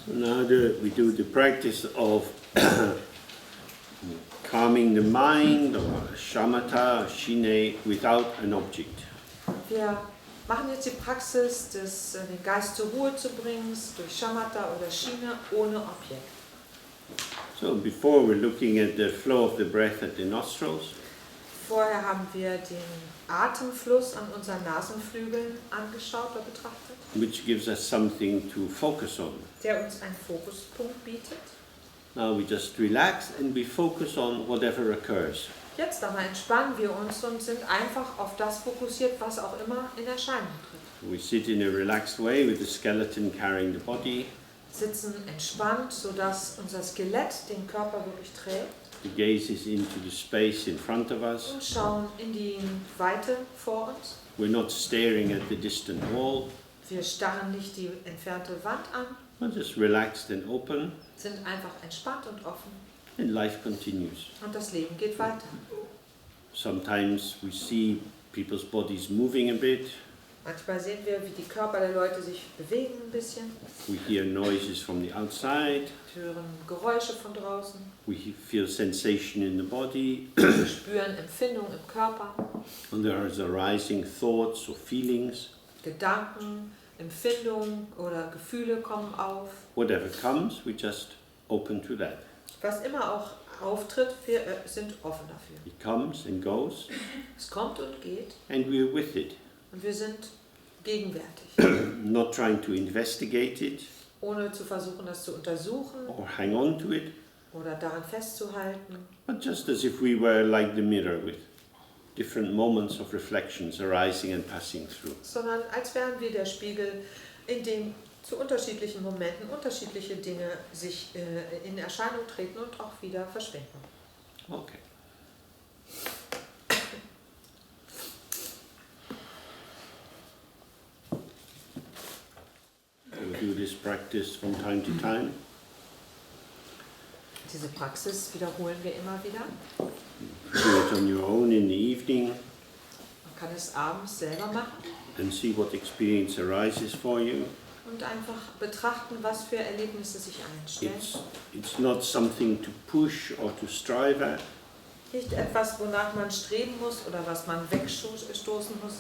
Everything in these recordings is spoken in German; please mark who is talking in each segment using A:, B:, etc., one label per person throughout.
A: So now we do the practice of calming the mind, or shamatha, shine, without an object.
B: Wir machen jetzt die Praxis, den Geist zur Ruhe zu bringen, durch Shamatha oder Shine, ohne Objekt.
A: So before we're looking at the flow of the breath at the nostrils.
B: Vorher haben wir den Atemfluss an unseren Nasenflügeln angeschaut oder betrachtet,
A: Which gives us something to focus on.
B: der uns einen Fokuspunkt bietet.
A: Now we just relax and we focus on whatever occurs.
B: Jetzt aber entspannen wir uns und sind einfach auf das fokussiert, was auch immer in Erscheinung tritt.
A: We sit in a relaxed way with the skeleton carrying the body.
B: Sitzen entspannt, sodass unser Skelett den Körper wirklich trägt.
A: The gaze is into the space in front of us.
B: Und schauen in die Weite vor uns.
A: We're not staring at the distant wall.
B: Wir starren nicht die entfernte Wand an.
A: We're just relaxed and open,
B: Sind einfach entspannt und offen.
A: and life continues.
B: Und das Leben geht weiter.
A: Sometimes we see people's bodies moving a bit.
B: Manchmal sehen wir, wie die Körper der Leute sich bewegen ein bisschen.
A: We hear noises from the outside.
B: Wir hören Geräusche von draußen.
A: We feel sensation in the body.
B: Wir spüren Empfindungen im Körper.
A: And there is arising thoughts or feelings.
B: Gedanken, Empfindungen oder Gefühle kommen auf.
A: Whatever comes, we just open to that.
B: Was immer auch auftritt, wir sind offen dafür.
A: It comes and goes,
B: Es kommt und geht
A: and we're with it.
B: und wir sind gegenwärtig.
A: Not trying to investigate it
B: Ohne zu versuchen, das zu untersuchen
A: or hang on to it,
B: oder daran festzuhalten,
A: but just as if we were like the mirror with different moments of reflections arising and passing through.
B: sondern als wären wir der Spiegel, in dem zu unterschiedlichen Momenten unterschiedliche Dinge sich in Erscheinung treten und auch wieder verschwinden.
A: Okay. We do this practice from time to time.
B: Diese Praxis wiederholen wir immer wieder.
A: Do it on your own in the evening
B: Man kann es abends selber machen
A: and see what experience arises for you.
B: und einfach betrachten, was für Erlebnisse sich einstellen.
A: It's not something to push or to strive at.
B: Nicht etwas, wonach man streben muss oder was man wegstoßen muss,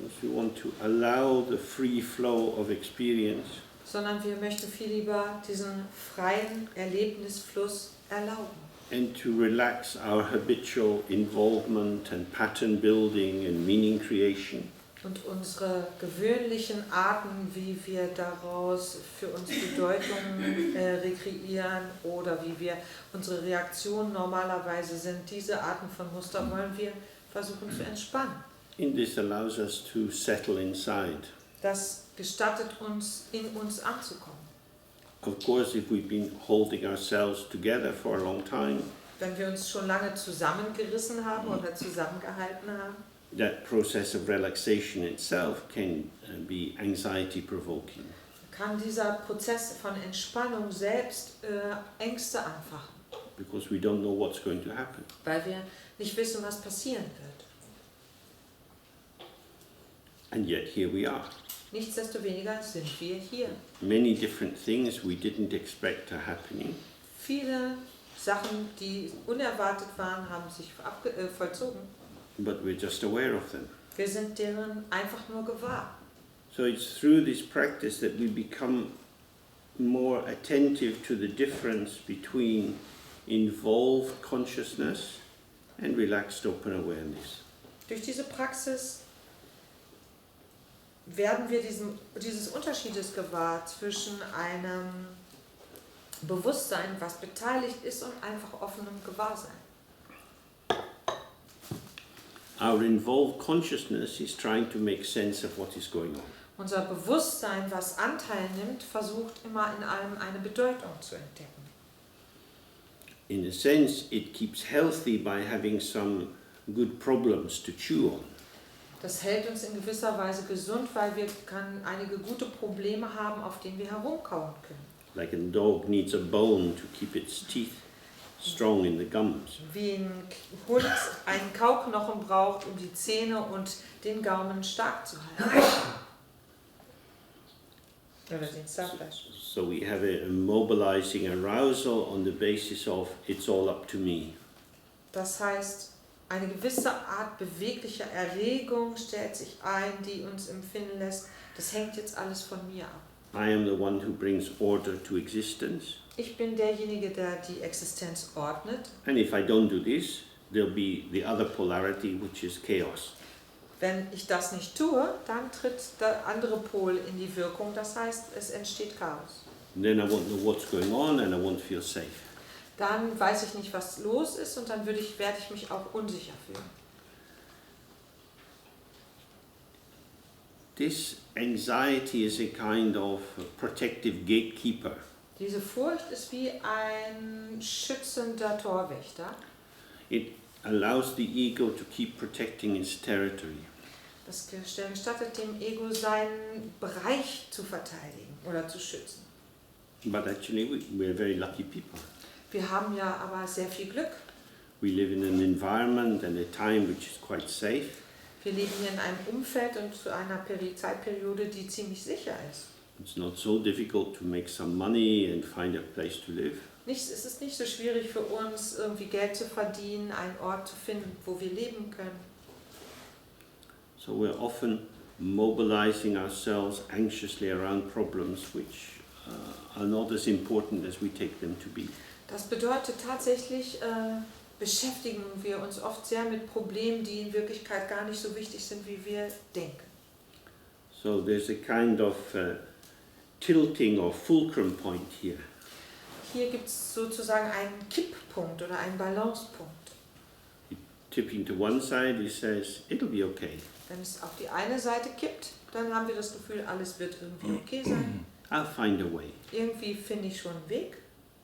A: If you want to allow the free flow of experience,
B: sondern wir möchten viel lieber diesen freien Erlebnisfluss erlauben.
A: and to relax our habitual involvement and pattern building and meaning creation.
B: Und unsere gewöhnlichen Arten, wie wir daraus für uns Bedeutungen rekreieren oder wie wir unsere Reaktionen normalerweise sind, diese Arten von Muster wollen wir versuchen zu entspannen.
A: And this allows us to settle inside.
B: Das gestattet uns, in uns anzukommen.
A: Of course, if we've been holding ourselves together for a long time,
B: Wenn wir uns schon lange zusammengerissen haben oder zusammengehalten haben,
A: that process of relaxation itself can be anxiety provoking.
B: kann dieser Prozess von Entspannung selbst Ängste anfachen,
A: Because we don't know what's going to happen.
B: weil wir nicht wissen, was passieren wird.
A: And yet here we are.
B: Nichtsdestoweniger sind wir hier.
A: Many different things we didn't expect are happening.
B: Viele Sachen, die unerwartet waren, haben sich vollzogen.
A: But we're just aware of them.
B: Wir sind deren einfach nur gewahr.
A: So it's through this practice that we become more attentive to the difference between involved consciousness and relaxed open awareness.
B: Durch diese Praxis werden wir dieses Unterschiedes gewahr zwischen einem Bewusstsein, was beteiligt ist, und einfach offenem Gewahrsein.
A: Our involved consciousness is trying to make sense of what is going on.
B: Unser Bewusstsein, was Anteil nimmt, versucht immer in allem eine Bedeutung zu entdecken.
A: In a sense, it keeps healthy by having some good problems to chew on.
B: Das hält uns in gewisser Weise gesund, weil wir einige gute Probleme haben, auf denen wir herumkauen können.
A: Like a dog needs a bone to keep its teeth strong in the gums.
B: Wie ein Hund einen Kauknochen braucht, um die Zähne und den Gaumen stark zu halten. Oder den Zahnfleisch.
A: So we have a mobilizing arousal on the basis of it's all up to me.
B: Das heißt, eine gewisse Art beweglicher Erregung stellt sich ein, die uns empfinden lässt, das hängt jetzt alles von mir ab.
A: I am the one who brings order to existence.
B: Ich bin derjenige, der die Existenz ordnet.
A: And if I don't do this, there'll be the other polarity, which is chaos.
B: Wenn ich das nicht tue, dann tritt der andere Pol in die Wirkung, das heißt, es entsteht Chaos.
A: And then I won't know what's going on and I won't feel safe.
B: Dann weiß ich nicht, was los ist und dann werde ich mich auch unsicher fühlen.
A: This anxiety is a kind of protective gatekeeper.
B: Diese Furcht ist wie ein schützender Torwächter.
A: It allows the ego to keep protecting its territory.
B: Das gestattet dem Ego, seinen Bereich zu verteidigen oder zu schützen.
A: But actually we're very lucky people.
B: Wir haben ja aber sehr viel Glück.
A: We live in an environment and a time which is quite safe.
B: Wir leben hier in einem Umfeld und zu einer Zeitperiode, die ziemlich sicher ist.
A: It's not so difficult to make some money and find a place to live.
B: Es ist nicht so schwierig für uns, irgendwie Geld zu verdienen, einen Ort zu finden, wo wir leben können.
A: So we're often mobilizing ourselves anxiously around problems which are not as important as we take them to be.
B: Das bedeutet tatsächlich, beschäftigen wir uns oft sehr mit Problemen, die in Wirklichkeit gar nicht so wichtig sind, wie wir denken.
A: So there's a kind of tilting or fulcrum point here.
B: Hier gibt es sozusagen einen Kipppunkt oder einen Balancepunkt.
A: Tipping to one side, he says, it'll be okay.
B: Wenn es auf die eine Seite kippt, dann haben wir das Gefühl, alles wird irgendwie okay sein.
A: I'll find a way.
B: Irgendwie finde ich schon einen Weg.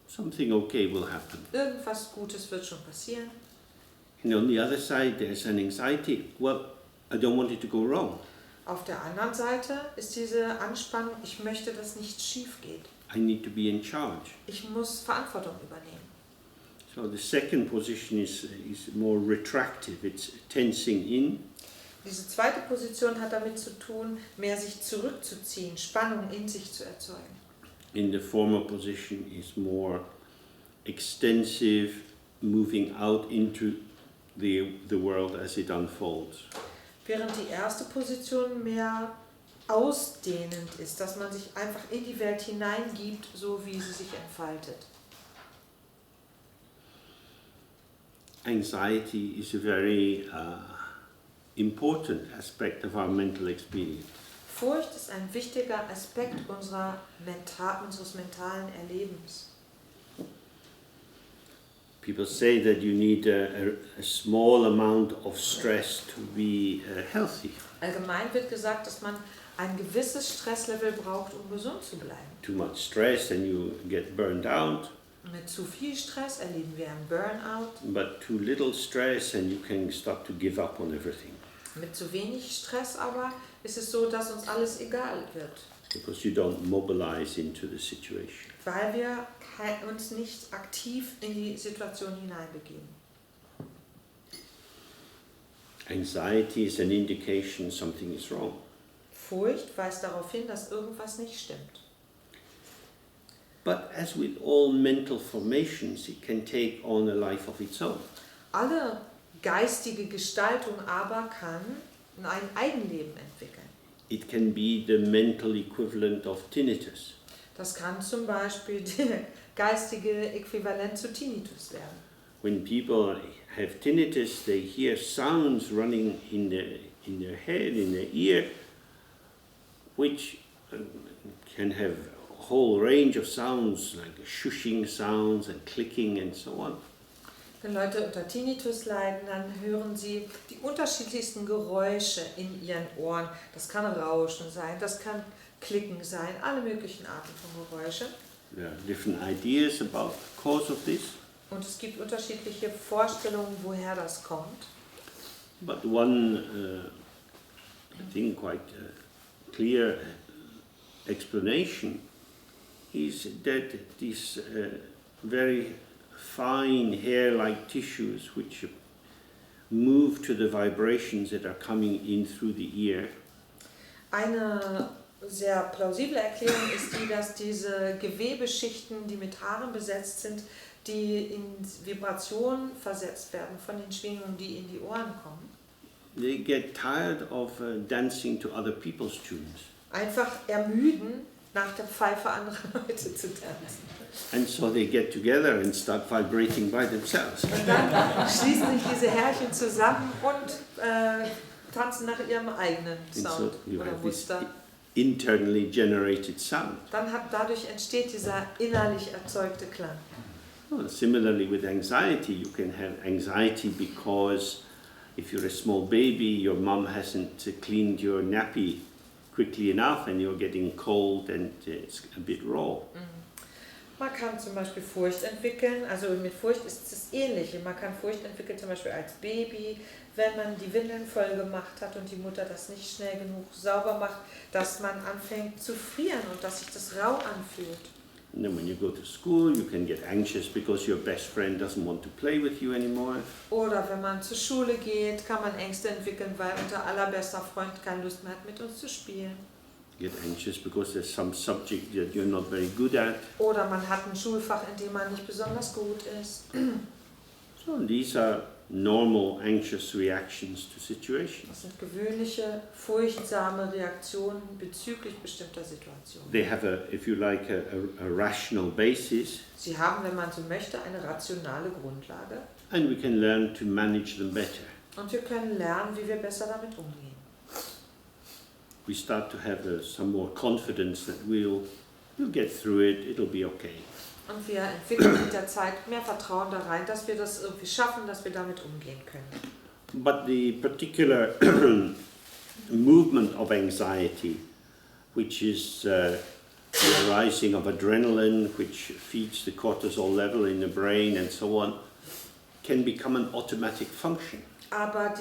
A: Something okay will happen.
B: Irgendwas Gutes wird schon passieren.
A: And on the other side, there's an anxiety. Well, I don't want it to go wrong.
B: Auf der anderen Seite ist diese Anspannung, ich möchte, dass nichts schief geht.
A: I need to be in charge.
B: Ich muss Verantwortung übernehmen.
A: So the second position is more retractive. It's tensing in.
B: Diese zweite Position hat damit zu tun, mehr sich zurückzuziehen, Spannung in sich zu erzeugen.
A: In the former position is more extensive, moving out into the world as it unfolds.
B: Während die erste Position mehr ausdehnend ist, dass man sich einfach in die Welt hineingibt, so wie sie sich entfaltet.
A: Anxiety is a very important aspect of our mental experience.
B: Furcht ist ein wichtiger Aspekt unseres mentalen Erlebens.
A: People say that you need a small amount of stress to be healthy.
B: Allgemein wird gesagt, dass man ein gewisses Stresslevel braucht, um gesund zu bleiben.
A: Too much stress and you get burned out.
B: Mit zu viel Stress erleben wir einen Burnout.
A: But too little stress and you can start to give up on everything.
B: Mit zu wenig Stress aber ist es so, dass uns alles egal wird.
A: Because you don't mobilize into the situation.
B: Weil wir uns nicht aktiv in die Situation hineinbegeben.
A: Anxiety is an indication something is wrong.
B: Furcht weist darauf hin, dass irgendwas nicht stimmt.
A: But as with all mental formations, it can take on a life of its own.
B: Alle geistige Gestaltung aber kann ein Eigenleben entwickeln.
A: It can be the mental equivalent of tinnitus.
B: Das kann zum Beispiel der geistige Äquivalent zu Tinnitus werden.
A: When people have tinnitus, they hear sounds running in their head, in their ear, which can have a whole range of sounds, like shushing sounds and clicking and so on.
B: Wenn Leute unter Tinnitus leiden, dann hören sie die unterschiedlichsten Geräusche in ihren Ohren. Das kann Rauschen sein, das kann Klicken sein, alle möglichen Arten von Geräuschen.
A: There are different ideas about the cause of this.
B: Und es gibt unterschiedliche Vorstellungen, woher das kommt.
A: But one, I think, quite clear explanation is that these very fine hair-like tissues which move to the vibrations that are coming in through the ear.
B: Eine sehr plausible Erklärung ist die, dass diese Gewebeschichten, die mit Haaren besetzt sind, die in Vibration versetzt werden von den Schwingungen, die in die Ohren kommen,
A: they get tired of dancing to other people's tunes.
B: einfach ermüden, nach der Pfeife anderer Leute zu tanzen.
A: And so they get together and start vibrating by themselves.
B: Und dann schließen sich diese Härchen zusammen und tanzen nach ihrem eigenen
A: And so
B: Sound
A: you
B: oder
A: have this
B: Muster.
A: internally generated sound.
B: Dadurch entsteht dieser innerlich erzeugte Klang.
A: Well, similarly with anxiety, you can have anxiety because if you're a small baby, your mom hasn't cleaned your nappy quickly enough and you're getting cold and it's a bit raw.
B: Man kann zum Beispiel Furcht entwickeln, also mit Furcht ist es das Ähnliche. Man kann Furcht entwickeln zum Beispiel als Baby, wenn man die Windeln voll gemacht hat und die Mutter das nicht schnell genug sauber macht, dass man anfängt zu frieren und dass sich das rau anfühlt.
A: And then when you go to school, you can get anxious because your best friend doesn't want to play with you anymore.
B: Oder wenn man zur Schule geht, kann man Ängste entwickeln, weil unser allerbester Freund keine Lust mehr hat, mit uns zu spielen.
A: You get anxious because there's some subject that you're not very good at.
B: Oder man hat ein Schulfach, in dem man nicht besonders gut ist.
A: So these are normal anxious reactions to situations.
B: Das sind gewöhnliche, furchtsame Reaktionen bezüglich bestimmter Situationen.
A: They have if you like, a rational basis,
B: Sie haben, wenn man so möchte, eine rationale Grundlage.
A: and we can learn to manage them better.
B: Und wir können lernen, wie wir besser damit umgehen.
A: We start to have some more confidence that we'll get through it, it'll be okay.
B: Und wir entwickeln mit der Zeit mehr Vertrauen da rein, dass wir das irgendwie schaffen, dass wir damit umgehen können.
A: But the particular movement of anxiety, which is the rising of adrenaline, which feeds the cortisol level in the brain and so on, can become an automatic function.
B: Aber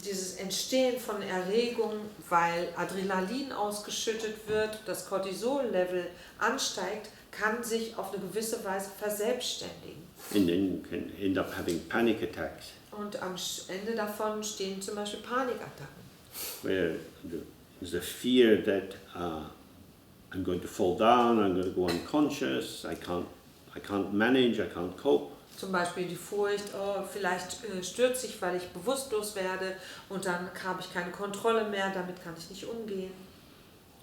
B: dieses Entstehen von Erregung, weil Adrenalin ausgeschüttet wird, das Cortisol-Level ansteigt, kann sich auf eine gewisse Weise verselbstständigen.
A: And then you can end up having panic attacks,
B: Und am Ende davon stehen zum Beispiel Panikattacken,
A: where there's a fear that I'm going to fall down, I'm going to go unconscious, I can't manage, I can't cope.
B: zum Beispiel die Furcht, oh, vielleicht stürze ich, weil ich bewusstlos werde und dann habe ich keine Kontrolle mehr, damit kann ich nicht umgehen.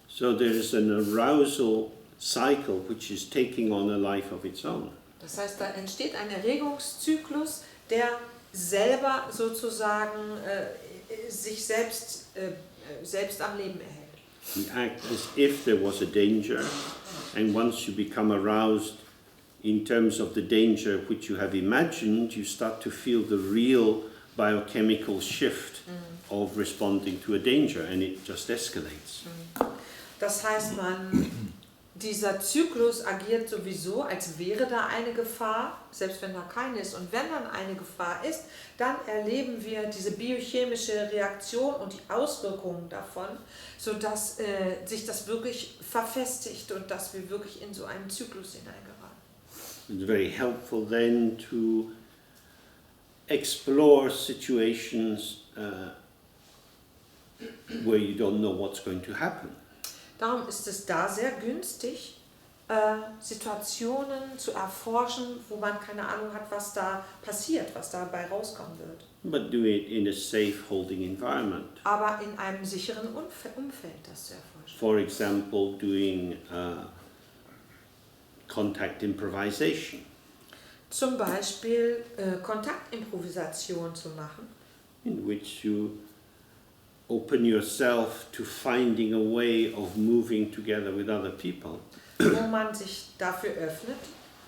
A: So there is an arousal cycle which is taking on a life of its own.
B: Das heißt, da entsteht ein Erregungszyklus, der selber sozusagen sich selbst am Leben erhält.
A: We act as if there was a danger, and once you become aroused in terms of the danger which you have imagined, you start to feel the real biochemical shift of responding to a danger, and it just escalates.
B: Das heißt, dieser Zyklus agiert sowieso, als wäre da eine Gefahr, selbst wenn da keine ist. Und wenn dann eine Gefahr ist, dann erleben wir diese biochemische Reaktion und die Auswirkungen davon, sodass sich das wirklich verfestigt und dass wir wirklich in so einen Zyklus hineingeraten.
A: It's very helpful then to explore situations where you don't know what's going to happen.
B: Darum ist es da sehr günstig, Situationen zu erforschen, wo man keine Ahnung hat, was da passiert, was dabei rauskommen wird.
A: But do it in a safe holding environment.
B: Aber in einem sicheren Umfeld das zu erforschen.
A: For example, doing contact improvisation,
B: Zum Beispiel Kontaktimprovisation zu machen,
A: in which you open yourself to finding a way of moving together with other people.
B: wo man sich dafür öffnet,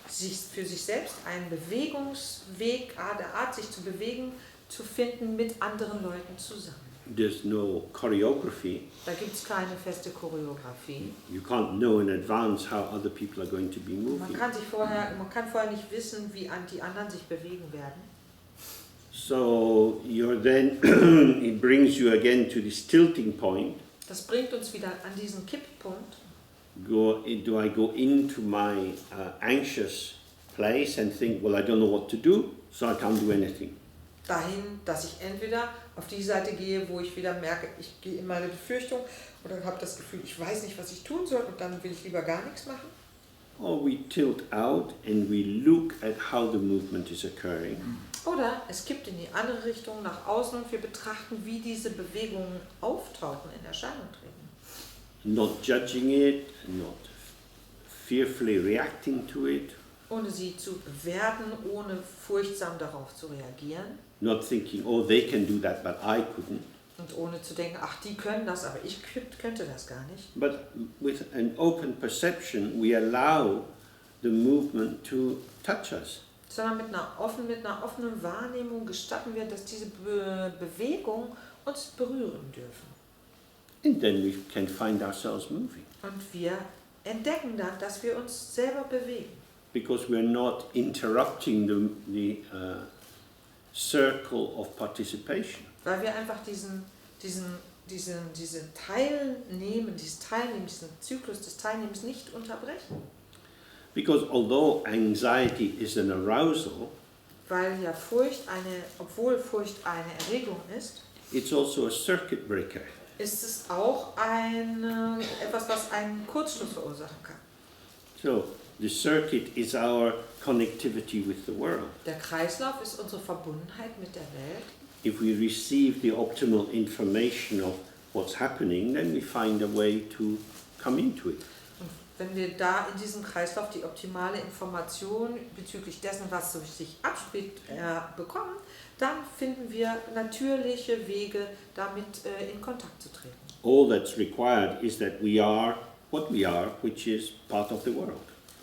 B: für sich selbst einen Bewegungsweg, der Art, sich zu bewegen, zu finden mit anderen Leuten zusammen.
A: There's no choreography.
B: Da gibt es keine feste Choreografie.
A: You can't know in advance how other people are going to be moving.
B: Man kann vorher nicht wissen, wie die anderen sich bewegen werden.
A: So you're then, it brings you again to this tilting point.
B: Das bringt uns wieder an diesen Kipppunkt.
A: Do I go into my anxious place and think, well, I don't know what to do, so I can't do anything?
B: dahin, dass ich entweder auf die Seite gehe, wo ich wieder merke, ich gehe in meine Befürchtung oder habe das Gefühl, ich weiß nicht, was ich tun soll und dann will ich lieber gar nichts machen.
A: Or we tilt out and we look at how the movement is occurring.
B: Oder es kippt in die andere Richtung nach außen und wir betrachten, wie diese Bewegungen auftauchen, in Erscheinung treten.
A: Not judging it, not fearfully reacting to it,
B: Ohne sie zu bewerten, ohne furchtsam darauf zu reagieren
A: not thinking, oh, they can do that, but I couldn't.
B: und ohne zu denken, ach, die können das, aber ich könnte das gar nicht.
A: But with an open perception, we allow the movement to touch us.
B: Sondern mit einer offenen Wahrnehmung gestatten wir, dass diese Bewegung uns berühren dürfen.
A: And then we can find ourselves moving.
B: Und wir entdecken dann, dass wir uns selber bewegen.
A: Because we're not interrupting the circle of participation.
B: Weil wir einfach diesen Teilnehmen, diesen Zyklus des Teilnehmens nicht unterbrechen.
A: Because although anxiety is an arousal,
B: Weil ja obwohl Furcht eine Erregung ist,
A: it's also a circuit breaker.
B: ist es auch etwas, was einen Kurzschluss verursachen kann.
A: So the circuit is our connectivity with the world.
B: Der Kreislauf ist unsere Verbundenheit mit der Welt.
A: If we receive the optimal information of what's happening, then we find a way to come into it.
B: Und wenn wir da in diesem Kreislauf die optimale Information bezüglich dessen, was sich abspielt, bekommen, dann finden wir natürliche Wege, damit in Kontakt zu treten.
A: All that's required is that we are what we are, which is part of the world.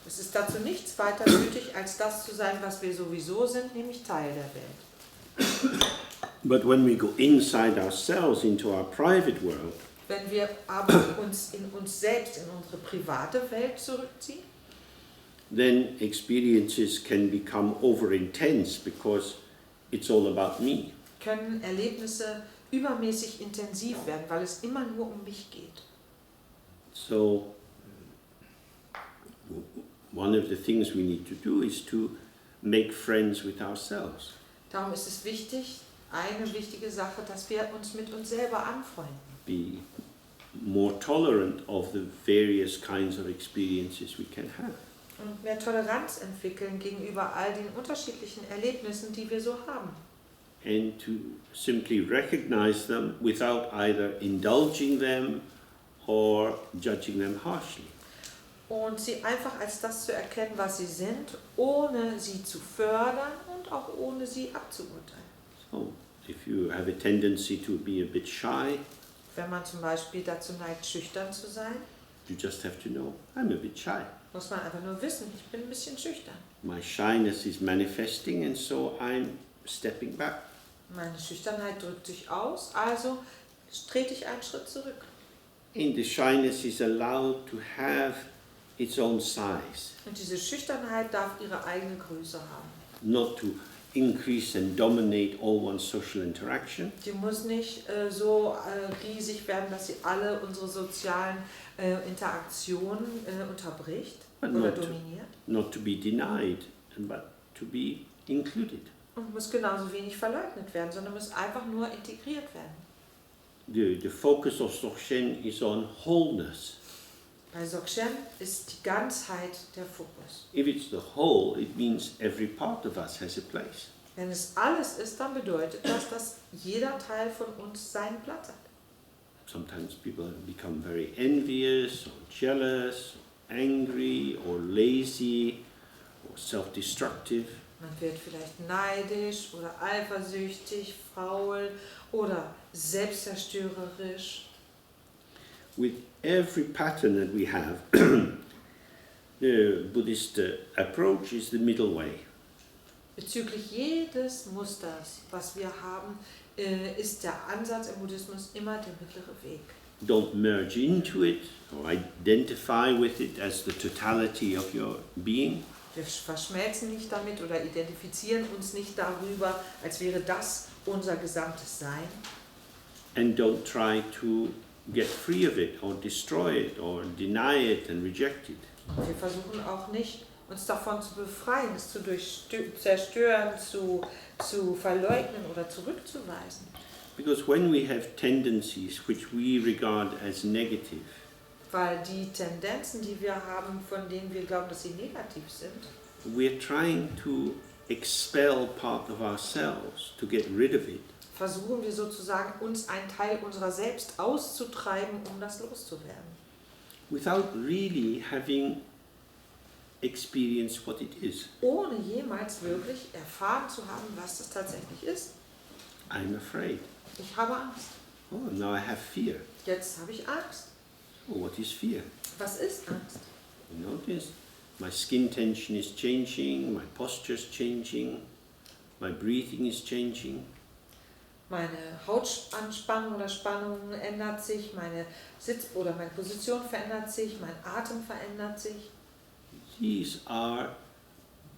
B: Es ist dazu nichts weiter nötig, als das zu sein, was wir sowieso sind, nämlich Teil der Welt.
A: But when we go inside ourselves, into our private world,
B: Wenn wir aber uns in uns selbst, in unsere private Welt zurückziehen,
A: then experiences can become over intense because it's all about me.
B: können Erlebnisse übermäßig intensiv werden, weil es immer nur um mich geht.
A: So one of the things we need to do is to make friends with ourselves.
B: Darum ist es wichtig, eine wichtige Sache, dass wir uns mit uns selber anfreunden.
A: Be more tolerant of the various kinds of experiences we can have.
B: Und mehr Toleranz entwickeln gegenüber all den unterschiedlichen Erlebnissen, die wir so haben.
A: And to simply recognize them without either indulging them or judging them harshly.
B: Und sie einfach als das zu erkennen, was sie sind, ohne sie zu fördern und auch ohne sie abzuurteilen.
A: So, if you have a tendency to be a bit shy,
B: Wenn man zum Beispiel dazu neigt, schüchtern zu sein,
A: you just have to know, I'm a bit shy.
B: muss man einfach nur wissen, ich bin ein bisschen schüchtern.
A: My shyness is manifesting and so I'm stepping back.
B: Meine Schüchternheit drückt sich aus, also trete ich einen Schritt zurück.
A: And the shyness is allowed to have its own size,
B: Und diese Schüchternheit darf ihre eigene Größe haben.
A: not to increase and dominate all one's social interaction,
B: Die muss nicht so riesig werden, dass sie alle unsere sozialen Interaktionen unterbricht
A: But
B: oder
A: not to-
B: dominiert.
A: not to be denied, but to be included.
B: Und muss genauso wenig verleugnet werden, sondern muss einfach nur integriert werden.
A: The focus of Dzogchen is on wholeness.
B: Bei Dzogchen ist die Ganzheit der Fokus.
A: If it's the whole, it means every part of us has a place.
B: Wenn es alles ist, dann bedeutet das, dass jeder Teil von uns seinen Platz hat.
A: Sometimes people become very envious or jealous, or angry or lazy or self-destructive.
B: Man wird vielleicht neidisch oder eifersüchtig, faul oder selbstzerstörerisch.
A: With every pattern that we have, the Buddhist approach is the middle way.
B: Bezüglich jedes Musters, was wir haben, ist der Ansatz im Buddhismus immer der mittlere Weg.
A: Don't merge into it or identify with it as the totality of your being.
B: Wir verschmelzen nicht damit oder identifizieren uns nicht darüber, als wäre das unser gesamtes Sein.
A: And don't try to get free of it or destroy it or deny it and reject it.
B: Wir versuchen auch nicht, uns davon zu befreien, es zu zerstören, zu verleugnen oder zurückzuweisen.
A: Because when we have tendencies which we regard as negative,
B: Weil die Tendenzen, die wir haben, von denen wir glauben, dass sie negativ sind,
A: we're trying to expel part of ourselves to get rid of it.
B: versuchen wir sozusagen, uns einen Teil unserer selbst auszutreiben, um das loszuwerden.
A: Without really having experienced what it is.
B: Ohne jemals wirklich erfahren zu haben, was das tatsächlich ist.
A: I'm afraid.
B: Ich habe Angst.
A: Oh, now I have fear.
B: Jetzt habe ich Angst.
A: Oh, what is fear?
B: Was ist Angst?
A: You notice my skin tension is changing, my posture is changing, my breathing is changing.
B: Meine Hautanspannung oder Spannung ändert sich, meine meine Position verändert sich, mein Atem verändert sich.
A: These are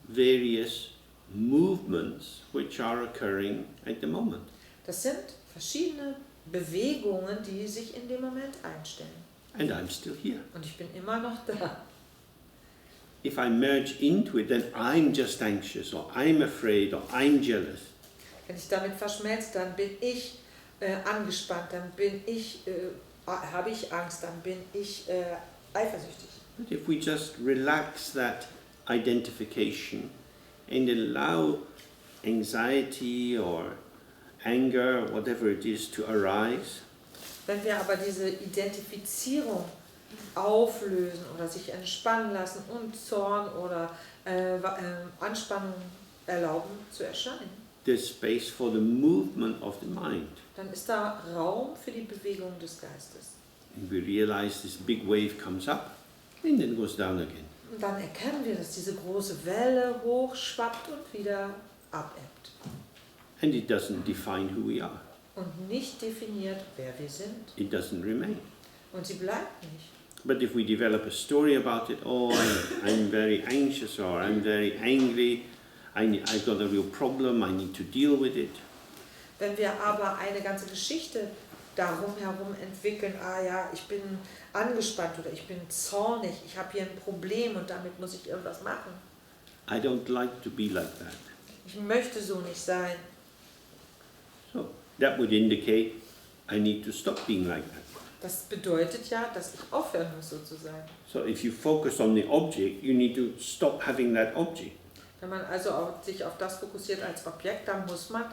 A: various movements which are occurring at the moment.
B: Das sind verschiedene Bewegungen, die sich in dem Moment einstellen.
A: And I'm still here.
B: Und ich bin immer noch da.
A: If I merge into it, then I'm just anxious, or I'm afraid, or I'm jealous.
B: Wenn ich damit verschmelze, dann bin ich angespannt, dann habe ich Angst, dann bin ich eifersüchtig.
A: But if we just relax that identification and allow anxiety or anger, whatever it is, to arise,
B: Wenn wir aber diese Identifizierung auflösen oder sich entspannen lassen und Zorn oder Anspannung erlauben zu erscheinen,
A: there's space for the movement of the mind.
B: dann ist da Raum für die Bewegung des Geistes.
A: And we realize this big wave comes up and then goes down again.
B: Und dann erkennen wir, dass diese große Welle hochschwappt und wieder abebbt.
A: And it doesn't define who we are.
B: Und nicht definiert, wer wir sind.
A: It doesn't remain.
B: Und sie bleibt nicht.
A: But if we develop a story about it, oh, I'm very anxious, or I'm very angry, I've got a real problem, I need to deal with it.
B: Wenn wir aber eine ganze Geschichte darum herum entwickeln, ich bin angespannt oder ich bin zornig, ich habe hier ein Problem und damit muss ich irgendwas machen.
A: I don't like to be like that.
B: Ich möchte so nicht sein.
A: So that would indicate I need to stop being like that.
B: Das bedeutet ja, dass ich aufhören muss, so zu sein.
A: So if you focus on the object, you need to stop having that object.
B: Wenn man also sich auf das fokussiert als Objekt, dann muss man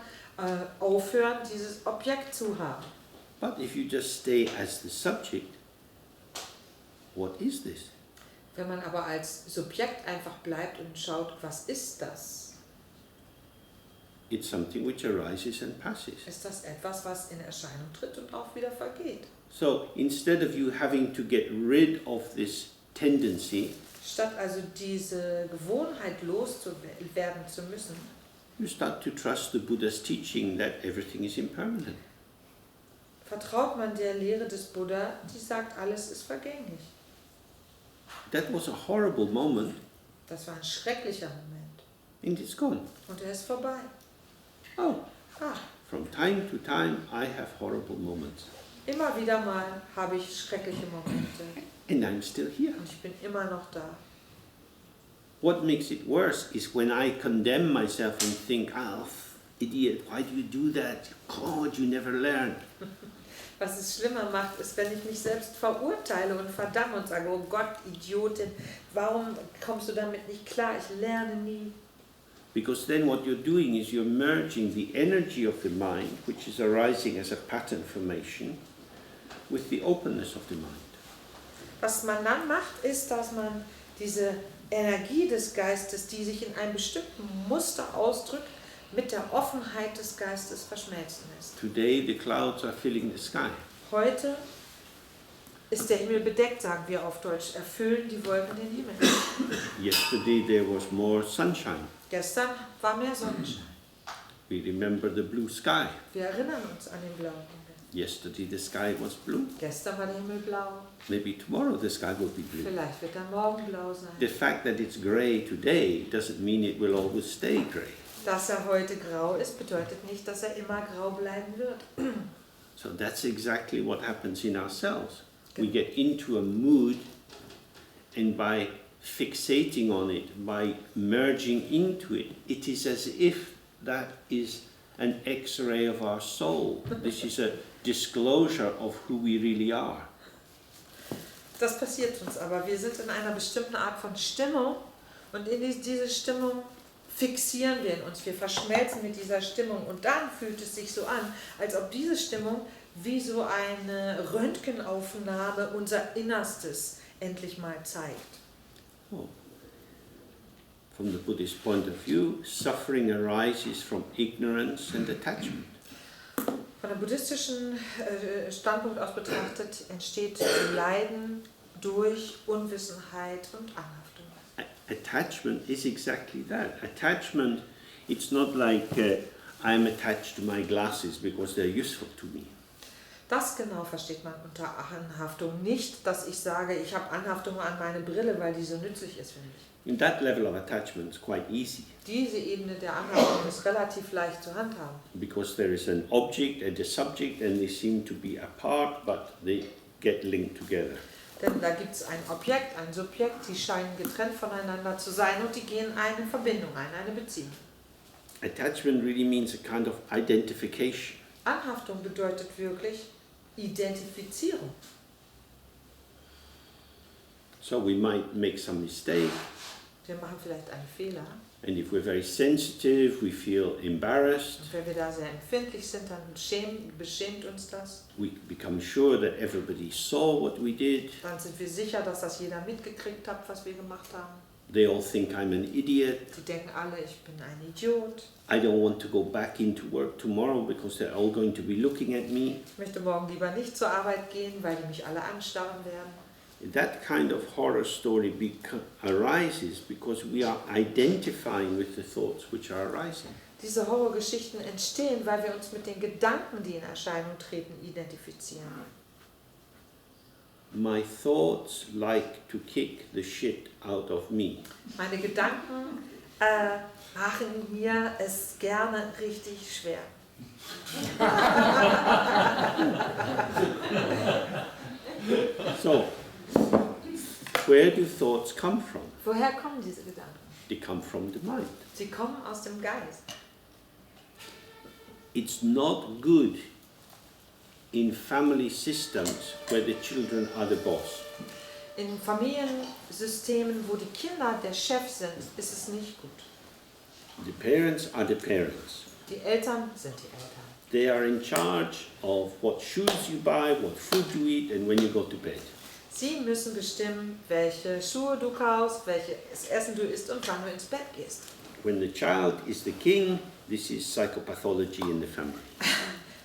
B: aufhören, dieses Objekt zu haben.
A: But if you just stay as the subject, what is this?
B: Wenn man aber als Subjekt einfach bleibt und schaut, was ist das?
A: It's something which arises and passes.
B: Ist das etwas, was in Erscheinung tritt und auch wieder vergeht?
A: So instead of you having to get rid of this tendency,
B: Statt also diese Gewohnheit loszuwerden zu müssen,
A: you start to trust the Buddha's teaching that everything is impermanent.
B: vertraut man der Lehre des Buddha, die sagt, alles ist vergänglich.
A: That was a horrible moment,
B: Das war ein schrecklicher Moment.
A: and it's gone.
B: Und er ist vorbei.
A: Oh,
B: Ah,
A: from time to time I have horrible moments,
B: immer wieder mal habe ich schreckliche Momente.
A: and I'm still here.
B: Und ich bin immer noch da.
A: What makes it worse is when I condemn myself and think, idiot, why do you do that? God, you never learn.
B: Was es schlimmer macht, ist, wenn ich mich selbst verurteile und verdamme und sage, oh Gott, Idiotin, warum kommst du damit nicht klar? Ich lerne nie.
A: Because then what you're doing is you're merging the energy of the mind, which is arising as a pattern formation, with the openness of the mind.
B: Was man dann macht, ist, dass man diese Energie des Geistes, die sich in einem bestimmten Muster ausdrückt, mit der Offenheit des Geistes verschmelzen lässt.
A: Today the clouds are filling the sky.
B: Heute ist der Himmel bedeckt, sagen wir auf Deutsch, erfüllen die Wolken den Himmel.
A: Yesterday there was more sunshine.
B: Gestern war mehr Sonnenschein.
A: We remember the blue sky.
B: Wir erinnern uns an den blauen Himmel.
A: Yesterday the sky was blue.
B: Gestern war der Himmel blau.
A: Maybe tomorrow the sky will be blue.
B: Vielleicht wird er morgen blau sein.
A: The fact that it's grey today doesn't mean it will always stay grey.
B: Dass er heute grau ist, bedeutet nicht, dass er immer grau bleiben wird.
A: So that's exactly what happens in ourselves. We get into a mood, and by fixating on it, by merging into it, it is as if that is an X-ray of our soul. This is a disclosure of who we really are.
B: Das passiert uns aber. Wir sind in einer bestimmten Art von Stimmung und in diese Stimmung fixieren wir in uns. Wir verschmelzen mit dieser Stimmung und dann fühlt es sich so an, als ob diese Stimmung wie so eine Röntgenaufnahme unser Innerstes endlich mal zeigt.
A: Oh. From the Buddhist point of view, suffering arises from ignorance and attachment.
B: Von dem buddhistischen Standpunkt aus betrachtet entsteht Leiden durch Unwissenheit und Anhaftung.
A: Attachment is exactly that. Attachment, it's not like I'm attached to my glasses because they're useful to me.
B: Das genau versteht man unter Anhaftung. Nicht, dass ich sage, ich habe Anhaftung an meine Brille, weil die so nützlich ist für mich.
A: And that level of attachment is quite easy.
B: Diese Ebene der Anhaftung ist relativ leicht zu handhaben.
A: Because there is an object and a subject and they seem to be apart, but they get linked together.
B: Denn da gibt es ein Objekt, ein Subjekt, die scheinen getrennt voneinander zu sein und die gehen eine Verbindung ein, eine Beziehung.
A: Attachment really means a kind of identification.
B: Anhaftung bedeutet wirklich Identifizierung.
A: So we might make some mistake.
B: Wir machen vielleicht einen Fehler.
A: And if we're very sensitive, we feel embarrassed.
B: Und wenn wir da sehr empfindlich sind, dann beschämt uns das.
A: We become sure that everybody saw what we did.
B: Dann sind wir sicher, dass das jeder mitgekriegt hat, was wir gemacht haben.
A: They all think I'm an idiot.
B: Die denken alle, ich bin ein Idiot.
A: I don't want to go back into work tomorrow because they're all going to be looking at me.
B: Ich möchte morgen lieber nicht zur Arbeit gehen, weil die mich alle anstarren werden.
A: That kind of horror story arises because we are identifying with the thoughts which are arising.
B: Diese Horrorgeschichten entstehen, weil wir uns mit den Gedanken, die in Erscheinung treten, identifizieren.
A: My thoughts like to kick the shit out of me.
B: Meine Gedanken machen mir es gerne richtig schwer.
A: So, where do thoughts come from?
B: Woher kommen diese Gedanken?
A: They come from the mind.
B: Sie kommen aus dem Geist.
A: It's not good in family systems where the children are the boss.
B: In Familiensystemen, wo die Kinder der Chef sind, ist es nicht gut.
A: The parents are the parents.
B: Die Eltern sind die Eltern.
A: They are in charge of what shoes you buy, what food you eat, and when you go to bed.
B: Sie müssen bestimmen, welche Schuhe du kaufst, welches Essen du isst und wann du ins Bett gehst.
A: When the child is the king, this is psychopathology in the family.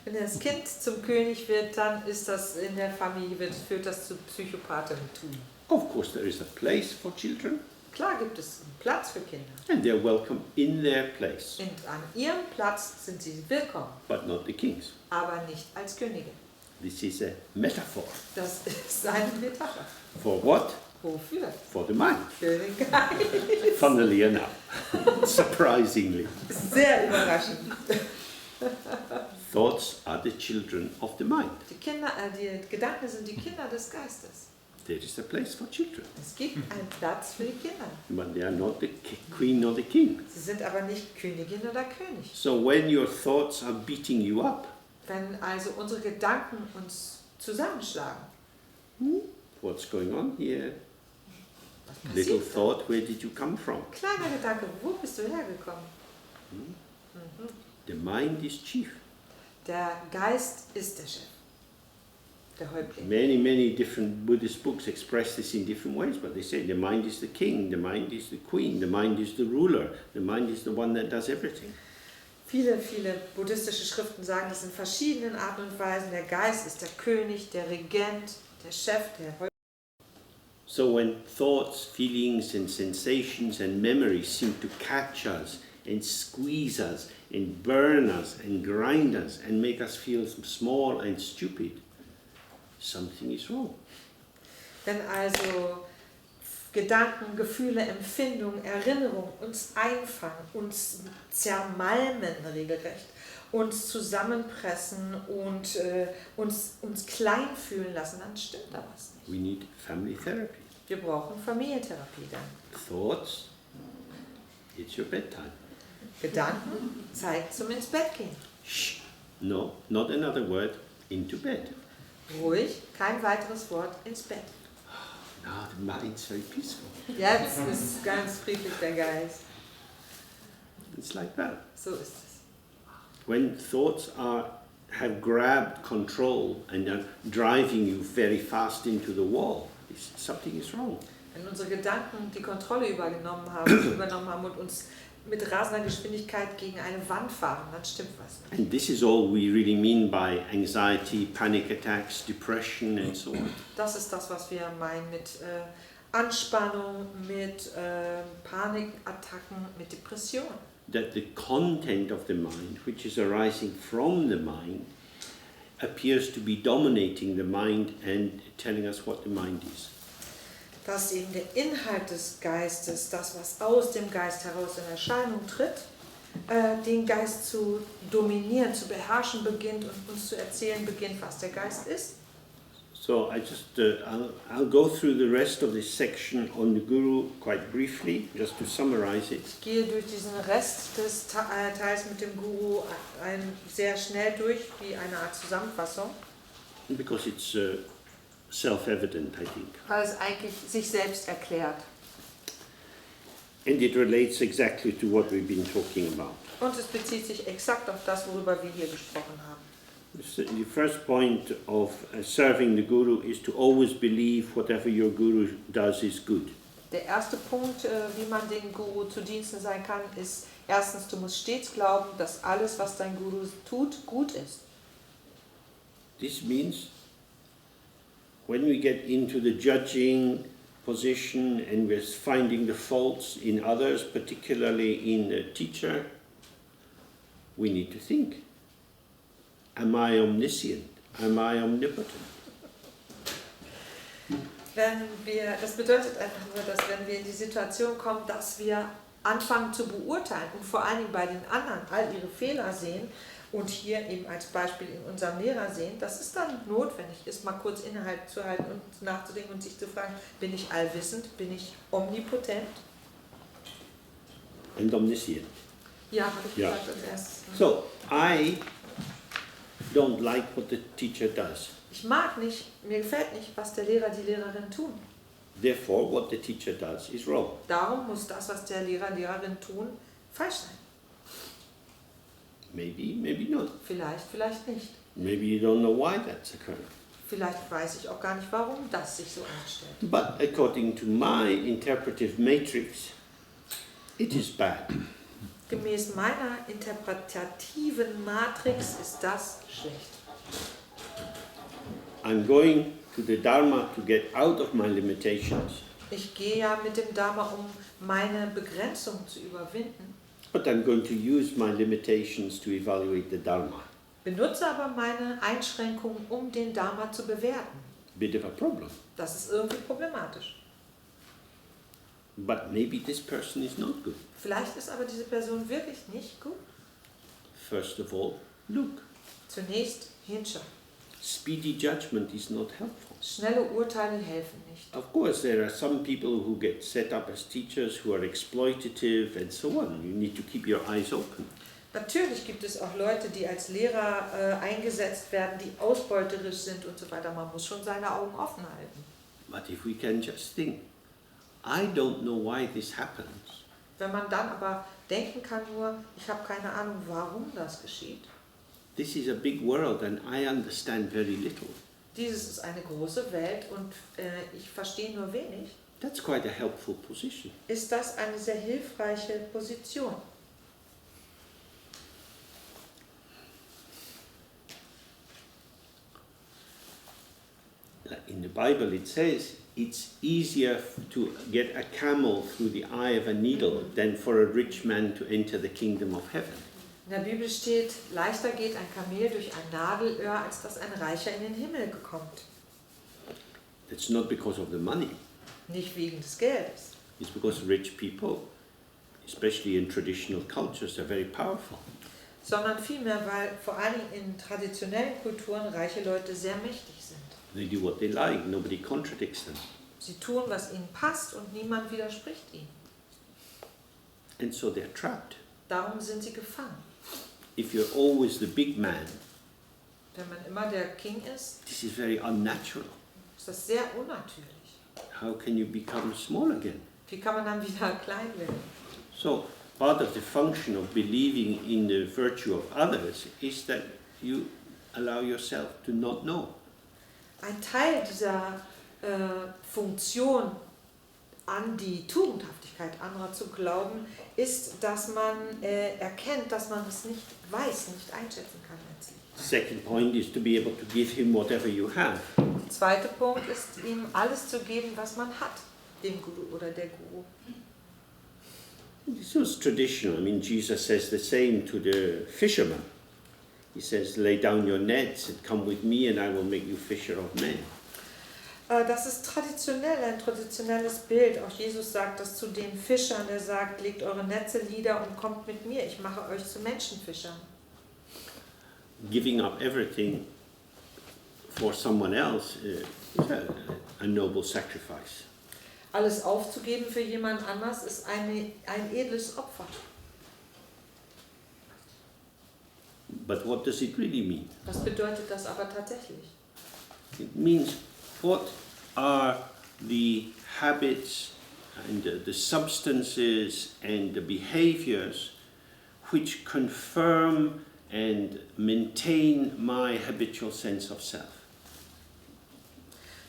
B: Wenn das Kind zum König wird, dann ist das in der Familie, führt das zu Psychopathentum.
A: Of course, there is a place for children.
B: Klar gibt es einen Platz für Kinder.
A: And they're welcome in their place.
B: Und an ihrem Platz sind sie willkommen,
A: But not the kings.
B: aber nicht als Könige.
A: This is a metaphor.
B: Das ist eine Metapher.
A: For what?
B: Wofür?
A: For the mind.
B: Für den Geist.
A: Funnily enough. Surprisingly.
B: Sehr überraschend.
A: Thoughts are the children of the mind.
B: Die Gedanken sind die Kinder des Geistes.
A: There is a place for children.
B: Es gibt einen Platz für die Kinder.
A: But they are not the queen or the king.
B: Sie sind aber nicht Königin oder König.
A: So when your thoughts are beating you up,
B: Wenn also unsere Gedanken uns zusammenschlagen,
A: what's going on here?
B: was
A: Little
B: passiert?
A: thought, where did you come from?
B: Kleiner Gedanke, wo bist du hergekommen?
A: The mind is chief.
B: Der Geist ist der Chef, der Häuptling.
A: Many different Buddhist books express this in different ways, but they say the mind is the king, the mind is the queen, the mind is the ruler, the mind is the one that does everything.
B: Viele buddhistische Schriften sagen das in verschiedenen Arten und Weisen. Der Geist ist der König, der Regent, der Chef, der Häuptling.
A: So when thoughts, feelings and sensations and memories seem to catch us and squeeze us and burn us and grind us and make us feel small and stupid, something is wrong.
B: Wenn also Gedanken, Gefühle, Empfindungen, Erinnerungen uns einfangen, uns zermalmen regelrecht, uns zusammenpressen und uns klein fühlen lassen, dann stimmt da was nicht.
A: We need family therapy.
B: Wir brauchen Familientherapie dann.
A: Thoughts, it's your bedtime.
B: Gedanken, Zeit zum ins Bett gehen.
A: Shh, no, not another word, into bed.
B: Ruhig, kein weiteres Wort, ins Bett.
A: Now the mind's very peaceful.
B: Jetzt ist ganz friedlich der Geist.
A: It's like that.
B: So ist es.
A: When thoughts have grabbed control and are driving you very fast into the wall, something is wrong.
B: Wenn unsere Gedanken die Kontrolle übernommen haben und uns mit rasender Geschwindigkeit gegen eine Wand fahren, dann stimmt was nicht.
A: And this is all we really mean by anxiety, panic attacks, depression and so on.
B: Das ist das, was wir meinen mit Anspannung, mit Panikattacken, mit Depression.
A: That the content of the mind, which is arising from the mind, appears to be dominating the mind and telling us what the mind is.
B: Dass eben der Inhalt des Geistes, das, was aus dem Geist heraus in Erscheinung tritt, den Geist zu dominieren, zu beherrschen beginnt und uns zu erzählen beginnt, was der Geist ist.
A: So I'll go through the rest of this section on the Guru quite briefly, just to summarize it.
B: Ich gehe durch diesen Rest des Teils mit dem Guru sehr schnell durch, wie eine Art Zusammenfassung.
A: Because it's self-evident, I think.
B: Weil es eigentlich sich selbst erklärt.
A: And it relates exactly to what we've been talking about.
B: Und es bezieht sich exakt auf das, worüber wir hier gesprochen haben.
A: The first point of serving the Guru is to always believe whatever your Guru does is good.
B: Der erste Punkt, wie man dem Guru zu Diensten sein kann, ist erstens, du musst stets glauben, dass alles, was dein Guru tut, gut ist.
A: This means when we get into the judging position and we're finding the faults in others, particularly in the teacher, we need to think. Am I omniscient? Am I omnipotent?
B: Das bedeutet einfach nur, dass wenn wir in die Situation kommen, dass wir anfangen zu beurteilen und vor allen Dingen bei den anderen all ihre Fehler sehen und hier eben als Beispiel in unserem Lehrer sehen, dass es dann notwendig ist, mal kurz innezuhalten und nachzudenken und sich zu fragen, bin ich allwissend, bin ich omnipotent?
A: And omniscient.
B: Ja, habe ich gesagt als erstes.
A: So, I don't like what the teacher does.
B: Ich mag nicht, mir gefällt nicht, was der Lehrer, die Lehrerin tun.
A: Therefore, what the teacher does is wrong.
B: Darum muss das, was der Lehrer, Lehrerin tun, falsch sein.
A: Maybe, maybe not.
B: Vielleicht, vielleicht nicht.
A: Maybe you don't know why that's occurring.
B: Vielleicht weiß ich auch gar nicht, warum das sich so anstellt.
A: But according to my interpretive matrix, it is bad.
B: Gemäß meiner interpretativen Matrix ist das schlecht.
A: I'm going to the Dharma to get out of my limitations,
B: Ich gehe ja mit dem Dharma, um meine Begrenzung zu überwinden,
A: but I'm going to use my limitations to evaluate the Dharma.
B: benutze aber meine Einschränkungen, um den Dharma zu bewerten.
A: Bit of a problem.
B: Das ist irgendwie problematisch.
A: But maybe this person is not good.
B: Vielleicht ist aber diese Person wirklich nicht gut.
A: First of all, look.
B: Zunächst hinschauen.
A: Speedy judgment is not helpful.
B: Schnelle Urteile helfen nicht.
A: Of course, there are some people who get set up as teachers who are exploitative and so on. You need to keep your eyes open.
B: Natürlich gibt es auch Leute, die als Lehrer eingesetzt werden, die ausbeuterisch sind und so weiter. Man muss schon seine Augen offen halten.
A: But if we can just think, I don't know why this happens.
B: Wenn man dann aber denken kann nur, ich habe keine Ahnung, warum das geschieht.
A: This is a big world and I understand very little.
B: Dieses ist eine große Welt und ich verstehe nur wenig.
A: That's quite a helpful position.
B: Ist das eine sehr hilfreiche Position?
A: In the Bible it says it's easier to get a camel through the eye of a needle than for a rich man to enter the kingdom of heaven.
B: In der Bibel steht, leichter geht ein Kamel durch ein Nadelöhr, als dass ein Reicher in den Himmel kommt.
A: It's not because of the money.
B: Nicht wegen des Geldes.
A: It's because rich people, especially in traditional cultures, are very powerful.
B: Sondern vielmehr, weil vor allem in traditionellen Kulturen reiche Leute sehr mächtig sind.
A: They do what they like, nobody contradicts them.
B: Sie tun, was ihnen passt und niemand widerspricht ihnen.
A: And so they're trapped.
B: Darum sind sie gefangen.
A: If you're always the big man,
B: Wenn man immer der King ist,
A: this is very unnatural.
B: ist das sehr unnatürlich.
A: How can you become small again?
B: Wie kann man dann wieder klein werden?
A: So part of the function of believing in the virtue of others is that you allow yourself to not know.
B: Ein Teil dieser Funktion, an die Tugendhaftigkeit anderer zu glauben, ist, dass man erkennt, dass man es nicht weiß, nicht einschätzen kann letztlich.
A: The second point is to be able to give him whatever you have.
B: Der zweite Punkt ist, ihm alles zu geben, was man hat, dem Guru oder der Guru.
A: This was traditional. I mean, Jesus says the same to the fisherman. He says, lay down your nets and come with me and I will make you fisher of men.
B: Das ist traditionell, ein traditionelles Bild. Auch Jesus sagt das zu den Fischern. Er sagt, legt eure Netze nieder und kommt mit mir. Ich mache euch zu Menschenfischern.
A: Giving up everything for someone else is a noble sacrifice.
B: Alles aufzugeben für jemand anders ist ein edles Opfer.
A: But what does it really mean?
B: Was bedeutet das aber tatsächlich?
A: It means what are the habits and the substances and the behaviors which confirm and maintain my habitual sense of self.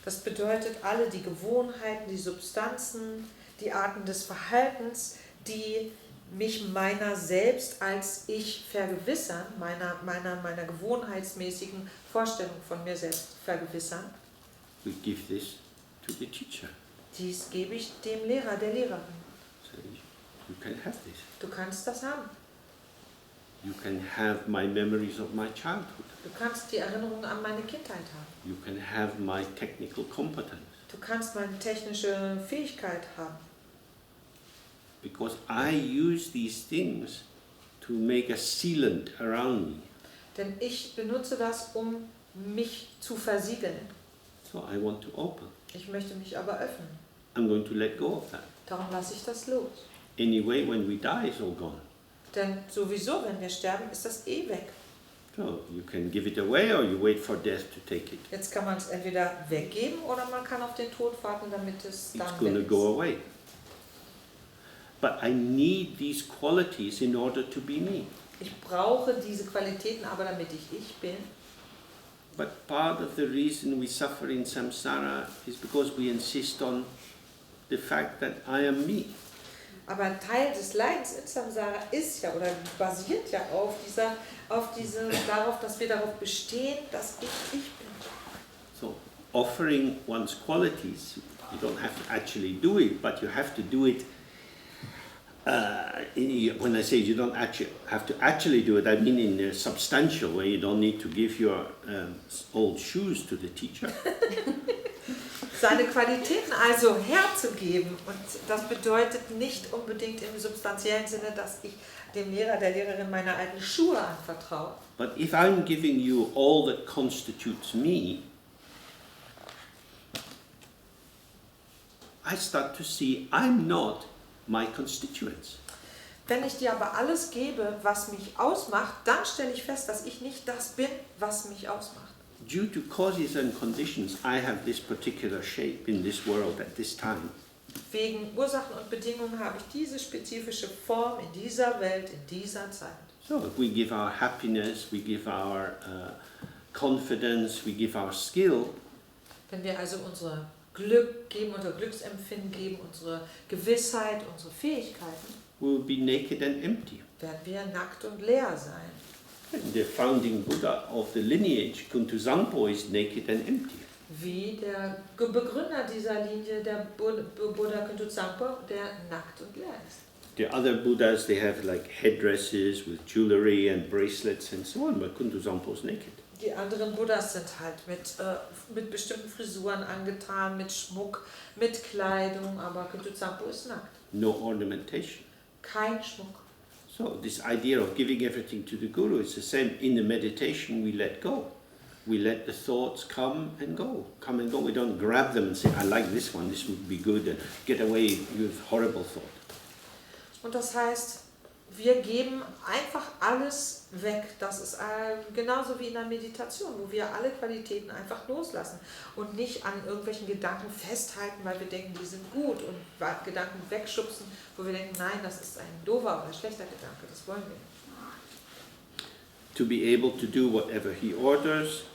B: Das bedeutet alle die Gewohnheiten, die Substanzen, die Arten des Verhaltens, die mich meiner selbst als ich vergewissern, meiner gewohnheitsmäßigen Vorstellung von mir selbst vergewissern.
A: We give this to the teacher.
B: Dies gebe ich dem Lehrer, der Lehrerin.
A: So you can have this.
B: Du kannst das haben.
A: You can have my memories of my childhood.
B: Du kannst die Erinnerung an meine Kindheit haben.
A: You can have my technical competence.
B: Du kannst meine technische Fähigkeit haben.
A: Because I use these things to make a sealant around me.
B: Denn ich benutze das, um mich zu versiegeln.
A: So I want to open.
B: Ich möchte mich aber öffnen.
A: I'm going to let go of that.
B: Darum lasse ich das los.
A: Anyway, when we die, it's all gone.
B: Denn sowieso, wenn wir sterben, ist das eh weg.
A: So you can give it away or you wait for death to take it.
B: Jetzt kann man es entweder weggeben oder man kann auf den Tod warten, damit es dann
A: It's going to
B: weg
A: go
B: ist.
A: away. But I need these qualities in order to be me.
B: Ich brauche diese Qualitäten aber, damit ich bin.
A: But part of the reason we suffer in samsara is because we insist on the fact that I am me.
B: Aber Teil des Leidens in Samsara ist ja oder basiert ja darauf, dass wir darauf bestehen, dass ich bin.
A: So offering one's qualities, you don't have to actually do it, but you have to do it. When I say you don't have to actually do it, I mean in a substantial way. You don't need to give your old shoes to the teacher.
B: Seine Qualitäten also herzugeben. Und das bedeutet nicht unbedingt im substanziellen Sinne, dass ich dem Lehrer, der Lehrerin meine alten Schuhe anvertraue.
A: But if I'm giving you all that constitutes me, I start to see I'm not my constituents.
B: Wenn ich dir aber alles gebe, was mich ausmacht, dann stelle ich fest, dass ich nicht das bin, was mich ausmacht.
A: Due to causes and conditions, I have this particular shape in this world at this time.
B: Wegen Ursachen und Bedingungen habe ich diese spezifische Form in dieser Welt, in dieser Zeit.
A: So if we give our happiness, we give our confidence, we give our skill,
B: Wenn wir also unser Glück geben, unser Glücksempfinden geben, unsere Gewissheit, unsere Fähigkeiten,
A: we will be naked and empty.
B: werden wir nackt und leer sein.
A: The founding Buddha of the lineage, Kuntuzangpo, is naked and empty.
B: Wie der Begründer dieser Linie, der Buddha Kuntuzangpo, der nackt und leer ist.
A: The other Buddhas, they have like headdresses with jewelry and bracelets and so on, but Kuntuzangpo is naked.
B: Die anderen Buddhas sind halt mit bestimmten Frisuren angetan, mit Schmuck, mit Kleidung, aber Kuntuzangpo ist nackt.
A: No ornamentation.
B: Kein Schmuck.
A: So this idea of giving everything to the Guru is the same. In the meditation, we let go. we let the thoughts come and go. We don't grab them and say, I like this one, this would be good, and get away with horrible thought.
B: Und das heißt, wir geben einfach alles weg. Das ist genauso wie in der Meditation, wo wir alle Qualitäten einfach loslassen und nicht an irgendwelchen Gedanken festhalten, weil wir denken, die sind gut, und Gedanken wegschubsen, wo wir denken, nein, das ist ein doofer oder schlechter Gedanke, das wollen wir nicht.
A: To be able to do whatever he orders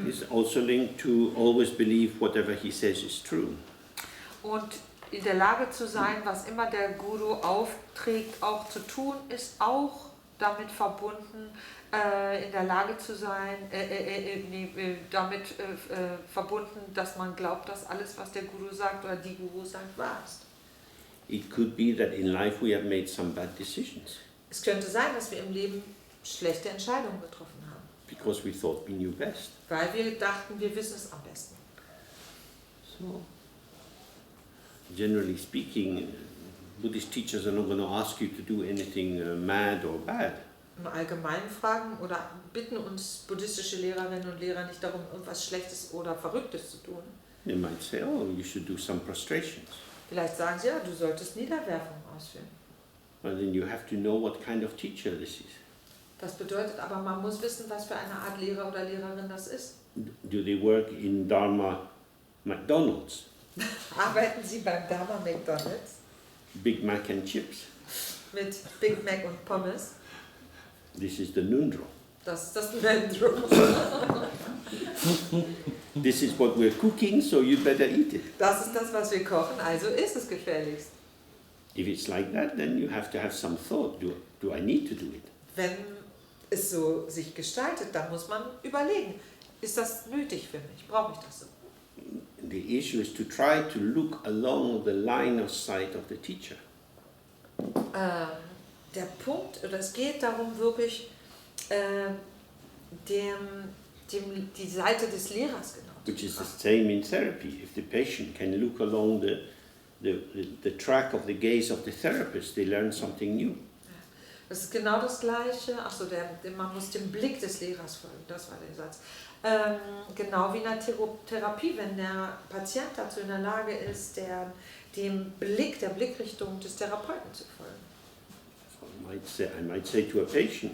A: is also linked to always believe whatever he says is true.
B: Und in der Lage zu sein, was immer der Guru aufträgt, auch zu tun, ist auch damit verbunden, in der Lage zu sein, verbunden, dass man glaubt, dass alles, was der Guru sagt oder die Guru sagt, wahr ist.
A: It could be that in life we have made some bad decisions.
B: Es könnte sein, dass wir im Leben schlechte Entscheidungen getroffen haben.
A: Because we thought we knew best.
B: Weil wir dachten, wir wissen es am besten.
A: So, generally speaking, Buddhist teachers are not going to ask you to do anything mad or bad.
B: Im Allgemeinen fragen oder bitten uns buddhistische Lehrerinnen und Lehrer nicht darum, irgendwas Schlechtes oder Verrücktes zu tun.
A: They might say, oh, you should do some prostrations.
B: Vielleicht sagen sie, ja, du solltest Niederwerfungen ausführen.
A: Well, then you have to know what kind of teacher this is.
B: Das bedeutet aber, man muss wissen, was für eine Art Lehrer oder Lehrerin das ist.
A: Do they work in Dharma McDonald's?
B: Arbeiten sie beim Dharma McDonald's
A: Big Mac and chips?
B: mit Big Mac und Pommes?
A: This is the Nundro.
B: Das ist das Nendro.
A: This is what we're cooking, so you better eat it.
B: Das ist das, was wir kochen, also ist es gefährlichst.
A: If it's like that, then you have to have some thought. Do I need to do it?
B: Wenn es so sich gestaltet, dann muss man überlegen, ist das nötig für mich? Brauche ich das so?
A: The issue is to try to look along the line of sight of the teacher.
B: Der Punkt, oder es geht darum wirklich, die Seite des Lehrers genau zu
A: Which is the
B: betrachten.
A: same in therapy. If the patient can look along the track of the gaze of the therapist, they learn something new.
B: Das ist genau das Gleiche. Achso, man muss dem Blick des Lehrers folgen, das war der Satz. Genau wie in der Therapie, wenn der Patient dazu in der Lage ist, der Blickrichtung des Therapeuten zu folgen.
A: So I might say to a patient,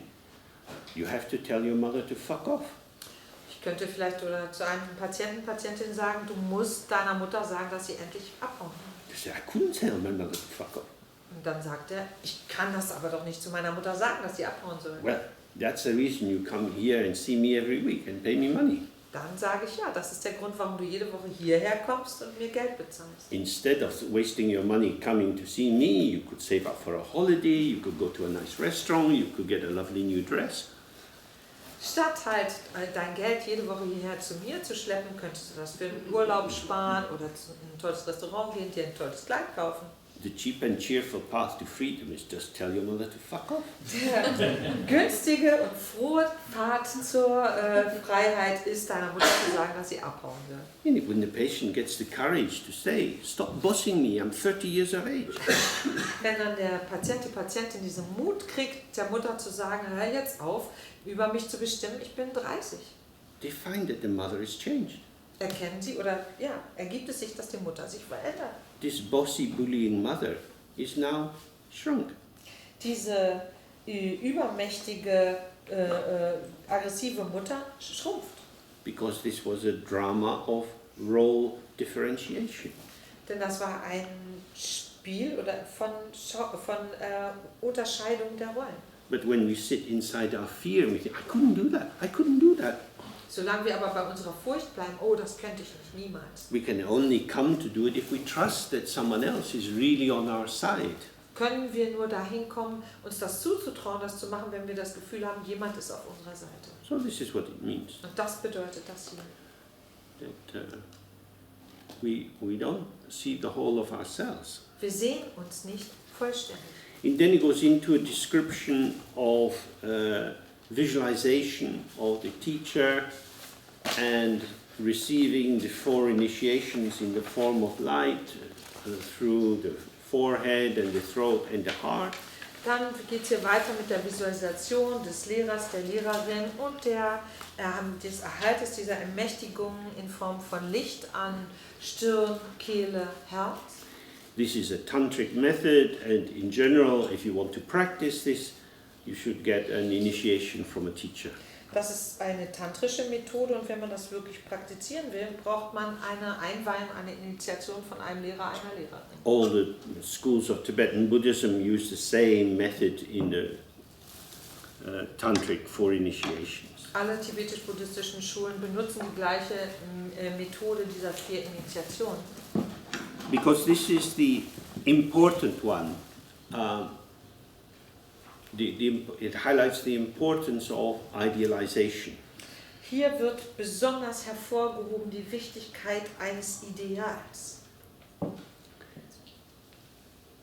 A: you have to tell your mother to fuck off.
B: Ich könnte vielleicht oder zu einem Patientin sagen, du musst deiner Mutter sagen, dass sie endlich abhauen kann.
A: They say, I couldn't tell my mother to fuck off.
B: Und dann sagt er, ich kann das aber doch nicht zu meiner Mutter sagen, dass sie abhauen soll.
A: Well, that's the reason you come here and see me every week and pay me money.
B: Dann sage ich, ja, das ist der Grund, warum du jede Woche hierher kommst und mir Geld bezahlst.
A: Instead of wasting your money coming to see me, you could save up for a holiday, you could go to a nice restaurant, you could get a lovely new dress.
B: Statt halt dein Geld jede Woche hierher zu mir zu schleppen, könntest du das für einen Urlaub sparen oder zu ein tolles Restaurant gehen, dir ein tolles Kleid kaufen.
A: The cheap and cheerful path to freedom is just tell your mother to fuck off.
B: Der günstige und frohe Pfad zur Freiheit ist, deiner Mutter zu sagen, dass sie abhauen will.
A: And when the patient gets the courage to say, stop bossing me, I'm 30 years of age.
B: Wenn dann der Patient, die Patientin diesen Mut kriegt, der Mutter zu sagen, hör jetzt auf, über mich zu bestimmen, ich bin 30.
A: They find that the mother is changed.
B: Erkennen sie oder ja, ergibt es sich, dass die Mutter sich verändert.
A: This bossy, bullying mother is now shrunk.
B: Diese übermächtige, aggressive Mutter schrumpft.
A: Because this was a drama of role differentiation.
B: Denn das war ein Spiel oder von Unterscheidung der Rollen.
A: But when we sit inside our fear, we think, I couldn't do that, I couldn't do that.
B: Solange wir aber bei unserer Furcht bleiben, oh, das könnte ich nicht, niemals.
A: We can only come to do it if we trust that someone else is really on our side.
B: Können wir nur dahin kommen, uns das zuzutrauen, das zu machen, wenn wir das Gefühl haben, jemand ist auf unserer Seite.
A: So this is what it means.
B: Und das bedeutet das hier.
A: That we don't see the whole of ourselves.
B: Wir sehen uns nicht vollständig.
A: And then it goes into a description of visualization of the teacher and receiving the 4 initiations in the form of light through the forehead and the throat and the heart.
B: Dann geht es hier weiter mit der Visualisation des Lehrers, der Lehrerin und des Erhaltes dieser Ermächtigung in Form von Licht an Stirn, Kehle, Herz.
A: This is a tantric method, and in general, if you want to practice this, you should get an initiation from a teacher.
B: Das ist eine tantrische Methode und wenn man das wirklich praktizieren will, braucht man eine Einweihung, eine Initiation von einem Lehrer, einer Lehrerin.
A: All the schools of Tibetan Buddhism use the same method in the tantric for initiations.
B: Alle tibetisch-buddhistischen Schulen benutzen die gleiche Methode dieser 4 Initiationen.
A: Because this is the important one. It highlights the importance of idealization.
B: Hier wird besonders hervorgehoben die Wichtigkeit eines Ideals.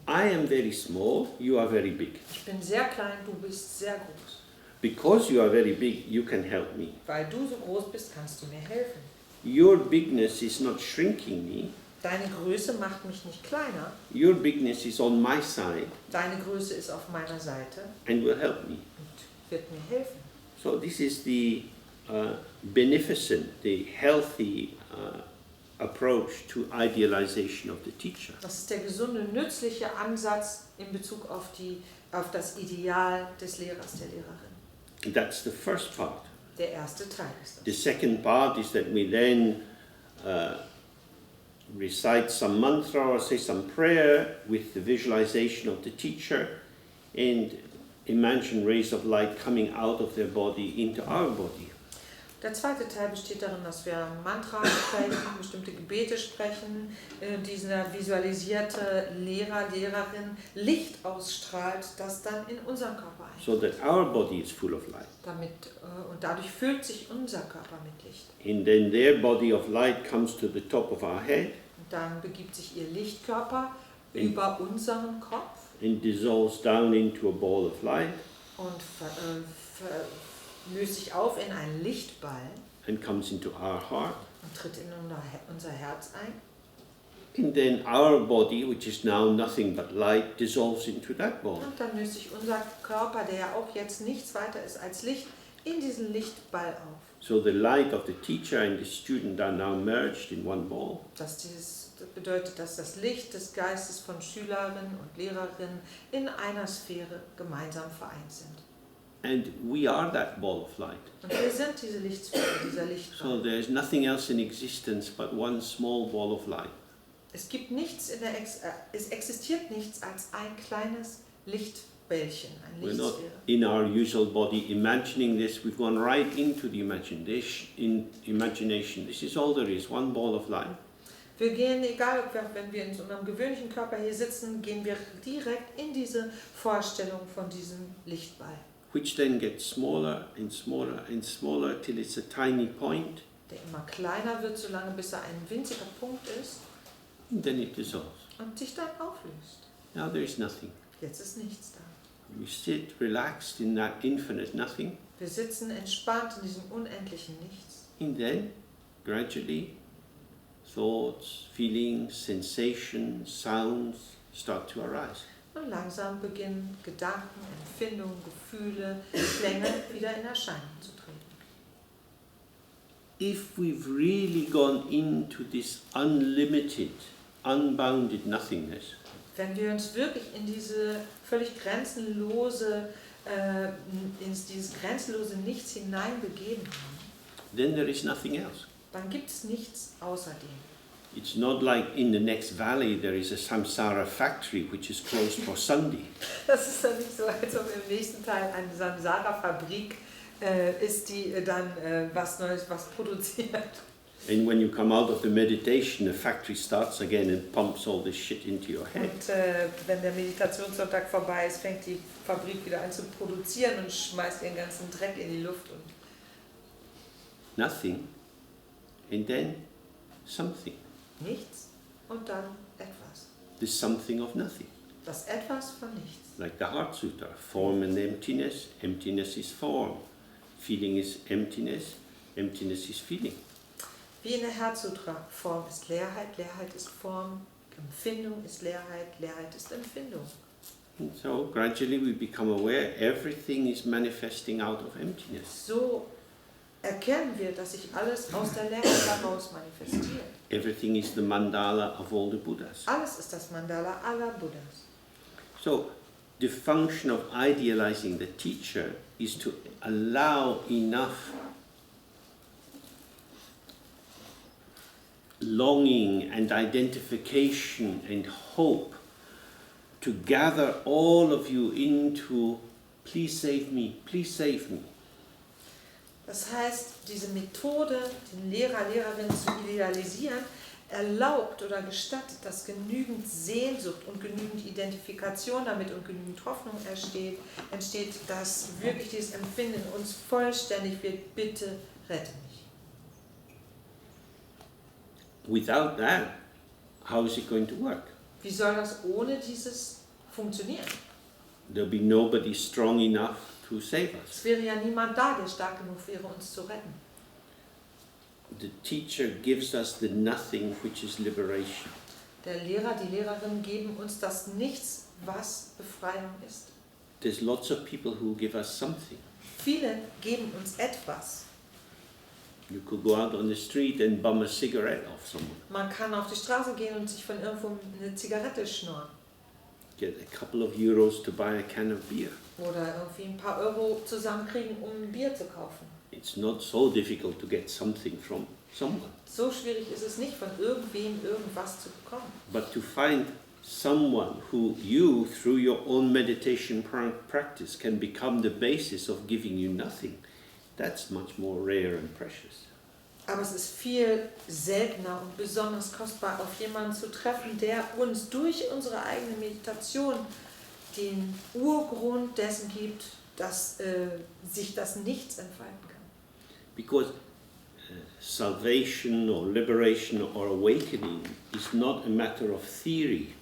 A: I am very small, you are very big.
B: Ich bin sehr klein, du bist sehr groß.
A: Because you are very big, you can help me.
B: Weil du so groß bist, kannst du mir helfen.
A: Your bigness is not shrinking me.
B: Deine Größe macht mich nicht kleiner.
A: Your bigness is on my side
B: Deine Größe ist auf meiner Seite
A: and will help me.
B: und wird mir helfen.
A: So this is the beneficent, the healthy approach to idealization of the teacher.
B: Das ist der gesunde, nützliche Ansatz in Bezug auf das Ideal des Lehrers, der Lehrerin.
A: That's the first part.
B: Der erste Teil ist das.
A: The second part is that we then recite some mantra or say some prayer with the visualization of the teacher and imagine rays of light coming out of their body into our body.
B: Der zweite Teil besteht darin, dass wir Mantra sprechen, bestimmte Gebete sprechen, dieser visualisierte Lehrer, Lehrerin Licht ausstrahlt, das dann in unseren Körper eintritt.
A: So that our body is full of light.
B: Und dadurch füllt sich unser Körper mit Licht.
A: And then their body of light comes to the top of our head.
B: Und dann begibt sich ihr Lichtkörper über unseren Kopf
A: and dissolves down into a ball of light
B: und löst sich auf in einen Lichtball
A: and comes into our heart.
B: und tritt in unser Herz ein.
A: And then our body, which is now nothing but light, dissolves into that ball.
B: Und dann löst sich unser Körper, der ja auch jetzt nichts weiter ist als Licht, in diesen Lichtball auf.
A: So the light of the teacher and the student are now merged in one ball.
B: Das bedeutet, dass das Licht des Geistes von Schülerinnen und Lehrerinnen in einer Sphäre gemeinsam vereint sind.
A: And we are that ball of light.
B: Und wir sind diese Lichtsphäre, dieser Lichtball.
A: So there is nothing else in existence but one small ball of light.
B: Es gibt nichts es existiert nichts als ein kleines Lichtbällchen, eine
A: We're not
B: Lichtsphäre.
A: in our usual body imagining this. We've gone right into the imagination. This is all there is, one ball of light.
B: Wir gehen, egal wenn wir in unserem gewöhnlichen Körper hier sitzen, gehen wir direkt in diese Vorstellung von diesem Lichtball.
A: Which then gets smaller and smaller and smaller till it's a tiny point.
B: Der immer kleiner wird, solange bis er ein winziger Punkt ist
A: And then it dissolves.
B: und sich dann auflöst.
A: Now there is nothing.
B: Jetzt ist nichts da.
A: We sit relaxed in that infinite nothing.
B: Wir sitzen entspannt in diesem unendlichen Nichts.
A: And then, gradually, thoughts, feelings, sensations, sounds start to arise.
B: Und langsam beginnen Gedanken, Empfindungen, Gefühle, Klänge wieder in Erscheinung zu treten.
A: If we've really gone into this unlimited, unbounded nothingness,
B: Wenn wir uns wirklich in diese völlig grenzenlose, dieses grenzenlose Nichts hineinbegeben haben,
A: then there is nothing else.
B: dann gibt es nichts außerdem.
A: It's not like in the next valley there is a samsara factory which is closed for Sunday.
B: Das ist ja nicht so, als ob im nächsten Teil eine Samsara-Fabrik ist, die dann was Neues, was produziert.
A: And when you come out of the meditation, the factory starts again and pumps all this shit into your head.
B: Und wenn der Meditationssonntag vorbei ist, fängt die Fabrik wieder an zu produzieren und schmeißt ihren ganzen Dreck in die Luft. Und
A: Nothing, and then something.
B: nichts und dann etwas.
A: The something of nothing.
B: Das Etwas von nichts.
A: Like the Heart Sutra, form and emptiness, emptiness is form. Feeling is emptiness, emptiness is feeling.
B: Wie in der Herzsutra, Form ist Leerheit, Leerheit ist Form, Empfindung ist Leerheit, Leerheit ist Empfindung.
A: And so gradually we become aware everything is manifesting out of emptiness.
B: So erkennen wir, dass sich alles aus der Leere heraus manifestiert.
A: Everything is the mandala of all the Buddhas.
B: Alles ist das Mandala aller Buddhas.
A: So the function of idealizing the teacher is to allow enough longing and identification and hope to gather all of you into, please save me, please save me.
B: Das heißt, diese Methode, den Lehrer, Lehrerin zu idealisieren, erlaubt oder gestattet, dass genügend Sehnsucht und genügend Identifikation damit und genügend Hoffnung entsteht, dass wirklich dieses Empfinden in uns vollständig wird, bitte rette mich.
A: Without that, how is it going to work?
B: Wie soll das ohne dieses funktionieren?
A: There'll be nobody strong enough to save us.
B: Es wäre ja niemand da, der stark genug wäre, uns zu retten.
A: The teacher gives us the nothing, which is liberation.
B: Der Lehrer, die Lehrerin geben uns das Nichts, was Befreiung ist.
A: There's lots of people who give us something.
B: Viele geben uns etwas.
A: You could go out on the street and bum a cigarette off someone.
B: Man kann auf die Straße gehen und sich von irgendwo eine Zigarette schnorren.
A: Get a couple of euros to buy a can of beer.
B: Oder irgendwie ein paar Euro zusammenkriegen, um ein Bier zu kaufen.
A: It's not so difficult to get something from someone.
B: So schwierig ist es nicht, von irgendwem irgendwas zu bekommen.
A: But to find someone who you, through your own meditation practice, can become the basis of giving you nothing, that's much more rare and precious.
B: Aber es ist viel seltener und besonders kostbar, auf jemanden zu treffen, der uns durch unsere eigene Meditation den Urgrund dessen gibt, dass sich das Nichts entfalten kann.
A: Because salvation or liberation or awakening is not a matter of theory.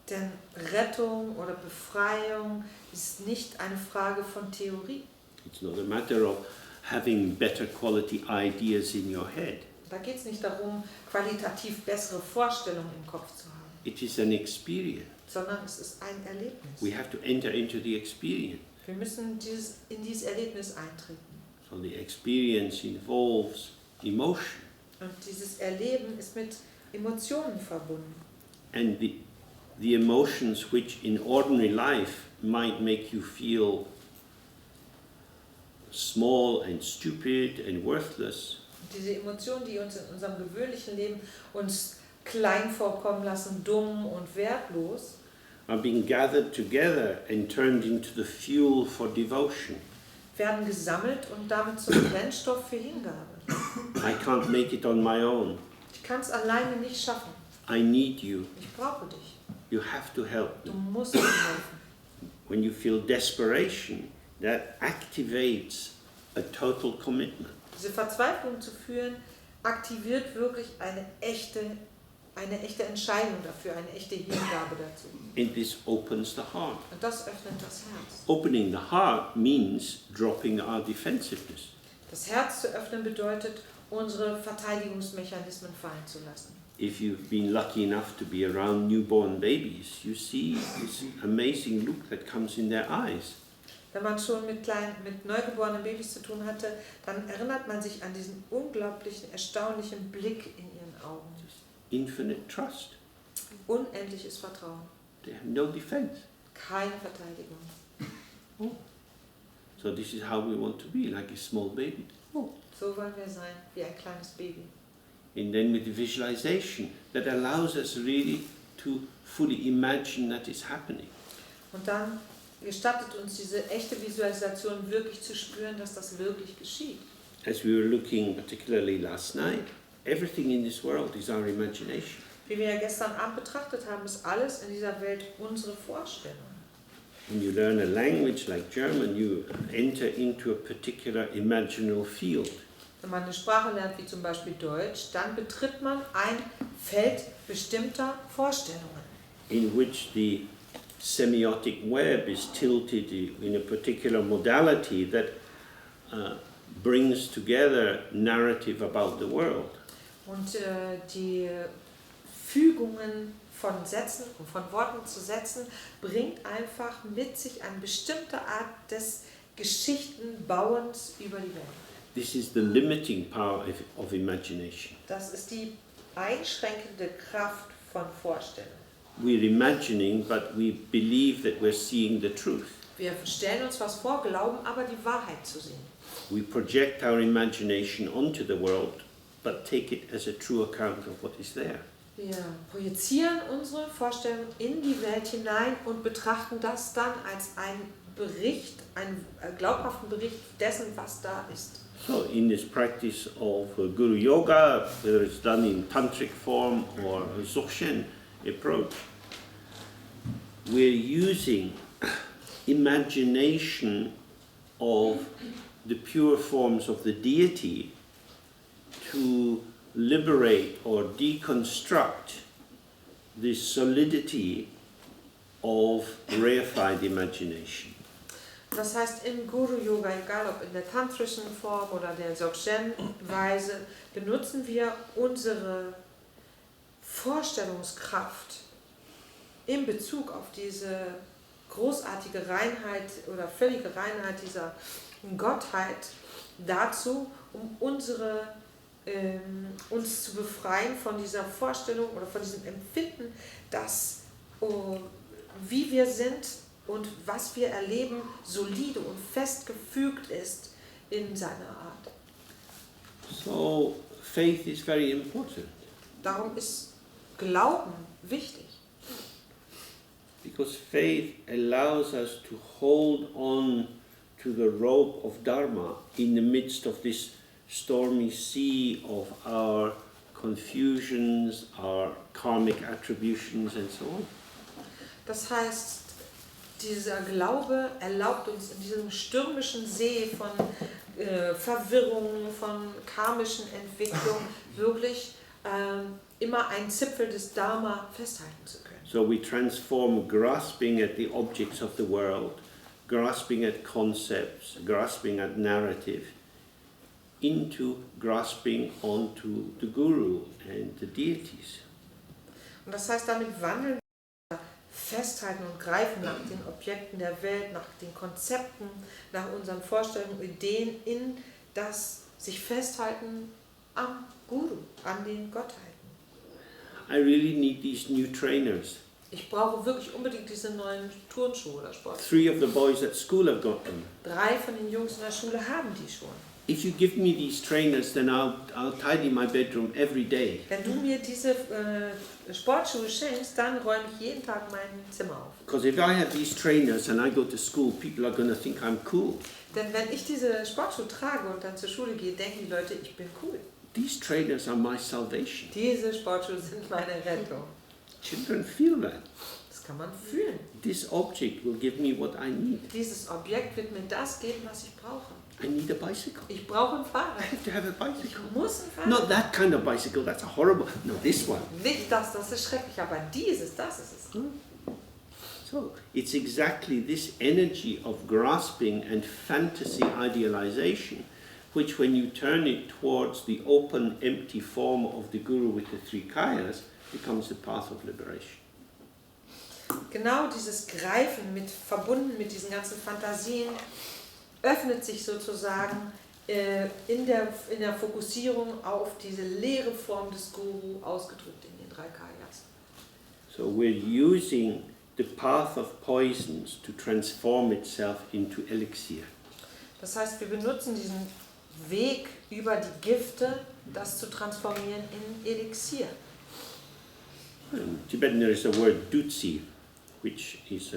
B: Denn Rettung oder Befreiung ist nicht eine Frage von Theorie.
A: It's not a matter of having better quality ideas in your head.
B: Da geht es nicht darum, qualitativ bessere Vorstellungen im Kopf zu haben,
A: It is an experience.
B: sondern es ist ein Erlebnis.
A: We have to enter into the experience.
B: Wir müssen in dieses Erlebnis eintreten.
A: So the experience involves emotion.
B: Und dieses Erleben ist mit Emotionen verbunden.
A: And the emotions which in ordinary life might make you feel small and stupid and worthless,
B: Und diese Emotionen, die uns in unserem gewöhnlichen Leben uns klein vorkommen lassen, dumm und wertlos,
A: are being gathered together and turned into the fuel for devotion.
B: werden gesammelt und damit zum Brennstoff für Hingabe.
A: I can't make it on my own.
B: Ich kann es alleine nicht schaffen.
A: I need you.
B: Ich brauche dich.
A: You have to help
B: Du
A: me.
B: musst mir helfen.
A: When you feel desperation, that activates a total commitment.
B: Diese Verzweiflung zu führen, aktiviert wirklich eine echte Entscheidung dafür, eine echte Hingabe dazu.
A: And this opens the heart.
B: Und das öffnet das Herz.
A: Opening the heart means dropping our defensiveness.
B: Das Herz zu öffnen bedeutet, unsere Verteidigungsmechanismen fallen zu lassen.
A: If you've been lucky enough to be around newborn babies, you see this amazing look that comes in their eyes.
B: Wenn man schon mit neugeborenen Babys zu tun hatte, dann erinnert man sich an diesen unglaublichen, erstaunlichen Blick in ihren Augen.
A: Infinite trust.
B: Unendliches Vertrauen.
A: They have no defense.
B: Keine Verteidigung.
A: So this is how we want to be, like a small baby.
B: So wollen wir sein, wie ein kleines Baby.
A: And then with the visualization, that allows us really to fully imagine that is happening.
B: Und dann gestattet uns diese echte Visualisation wirklich zu spüren, dass das wirklich geschieht.
A: As we were looking particularly last night, everything in this world is our imagination.
B: Wie wir ja gestern Abend betrachtet haben, ist alles in dieser Welt unsere Vorstellung.
A: When you learn a language like German, you enter into a particular imaginal field.
B: Wenn man eine Sprache lernt, wie zum Beispiel Deutsch, dann betritt man ein Feld bestimmter Vorstellungen,
A: in which the semiotic web is tilted in a particular modality that brings together narrative about the world.
B: und die Fügungen von Sätzen und von Worten zu setzen, bringt einfach mit sich eine bestimmte Art des Geschichtenbauens über die Welt.
A: This is the limiting power of imagination.
B: Das ist die einschränkende Kraft von Vorstellung.
A: We're imagining, but we believe that we're seeing the truth.
B: Wir stellen uns was vor, glauben aber die Wahrheit zu sehen.
A: We project our imagination onto the world, but take it as a true account of what is there.
B: Wir projizieren unsere Vorstellung in die Welt hinein und betrachten das dann als einen Bericht, einen glaubhaften Bericht dessen, was da ist.
A: So in this practice of Guru Yoga, whether it's done in tantric form or a Dzogchen approach, we're using imagination of the pure forms of the deity to liberate or deconstruct the solidity of reified imagination.
B: Das heißt, im Guru-Yoga, egal ob in der tantrischen Form oder der Dzogchen-Weise, benutzen wir unsere Vorstellungskraft in Bezug auf diese großartige Reinheit oder völlige Reinheit dieser Gottheit dazu, um uns zu befreien von dieser Vorstellung oder von diesem Empfinden, dass wie wir sind und was wir erleben, solide und fest gefügt ist in seiner Art.
A: So faith is very important.
B: Darum ist Glauben wichtig.
A: Because faith allows us to hold on to the rope of Dharma in the midst of this stormy sea of our confusions, our karmic attributions and so on.
B: Das heißt, dieser Glaube erlaubt uns in diesem stürmischen See von Verwirrungen, von karmischen Entwicklungen wirklich immer einen Zipfel des Dharma festhalten zu können.
A: So we transform grasping at the objects of the world, grasping at concepts, grasping at narrative, into grasping onto the Guru and the deities.
B: Und das heißt, damit wandeln wir festhalten und greifen nach den Objekten der Welt, nach den Konzepten, nach unseren Vorstellungen, Ideen in das sich festhalten am Guru, an den Gottheiten.
A: I really need these new trainers.
B: Ich brauche wirklich unbedingt diese neuen Turnschuhe oder Sportschuhe.
A: 3 of the boys at school have got them.
B: 3 von den Jungs in der Schule haben die schon.
A: If you give me these trainers, then I'll tidy my bedroom every day.
B: Wenn du mir diese Sportschuhe schenkst, dann räume ich jeden Tag mein Zimmer auf.
A: Because if I have these trainers and I go to school, people are going to think I'm cool.
B: Denn wenn ich diese Sportschuhe trage und dann zur Schule gehe, denken die Leute, ich bin cool.
A: These trainers are my salvation.
B: Diese Sportschuhe sind meine Rettung.
A: Children feel that.
B: Das kann man fühlen.
A: This object will give me what I need.
B: Dieses Objekt wird mir das geben, was ich brauche.
A: I need a bicycle.
B: Ich brauche ein Fahrrad.
A: I have to have a
B: Ich
A: bicycle.
B: muss ein Fahrrad.
A: Not that kind of bicycle, that's a horrible. No, this one.
B: Nicht das, das ist schrecklich, aber dieses, das ist es.
A: So, it's exactly this energy of grasping and fantasy idealization, which when you turn it towards the open, empty form of the Guru with the 3 kayas, becomes the path of liberation.
B: Genau dieses Greifen verbunden mit diesen ganzen Fantasien öffnet sich sozusagen in der Fokussierung auf diese leere Form des Guru, ausgedrückt in den 3 Kayas.
A: So we're using the path of poisons to transform itself into elixir.
B: Das heißt, wir benutzen diesen Weg über die Gifte, das zu transformieren in Elixier.
A: In Tibetan there is a word dutsi, which is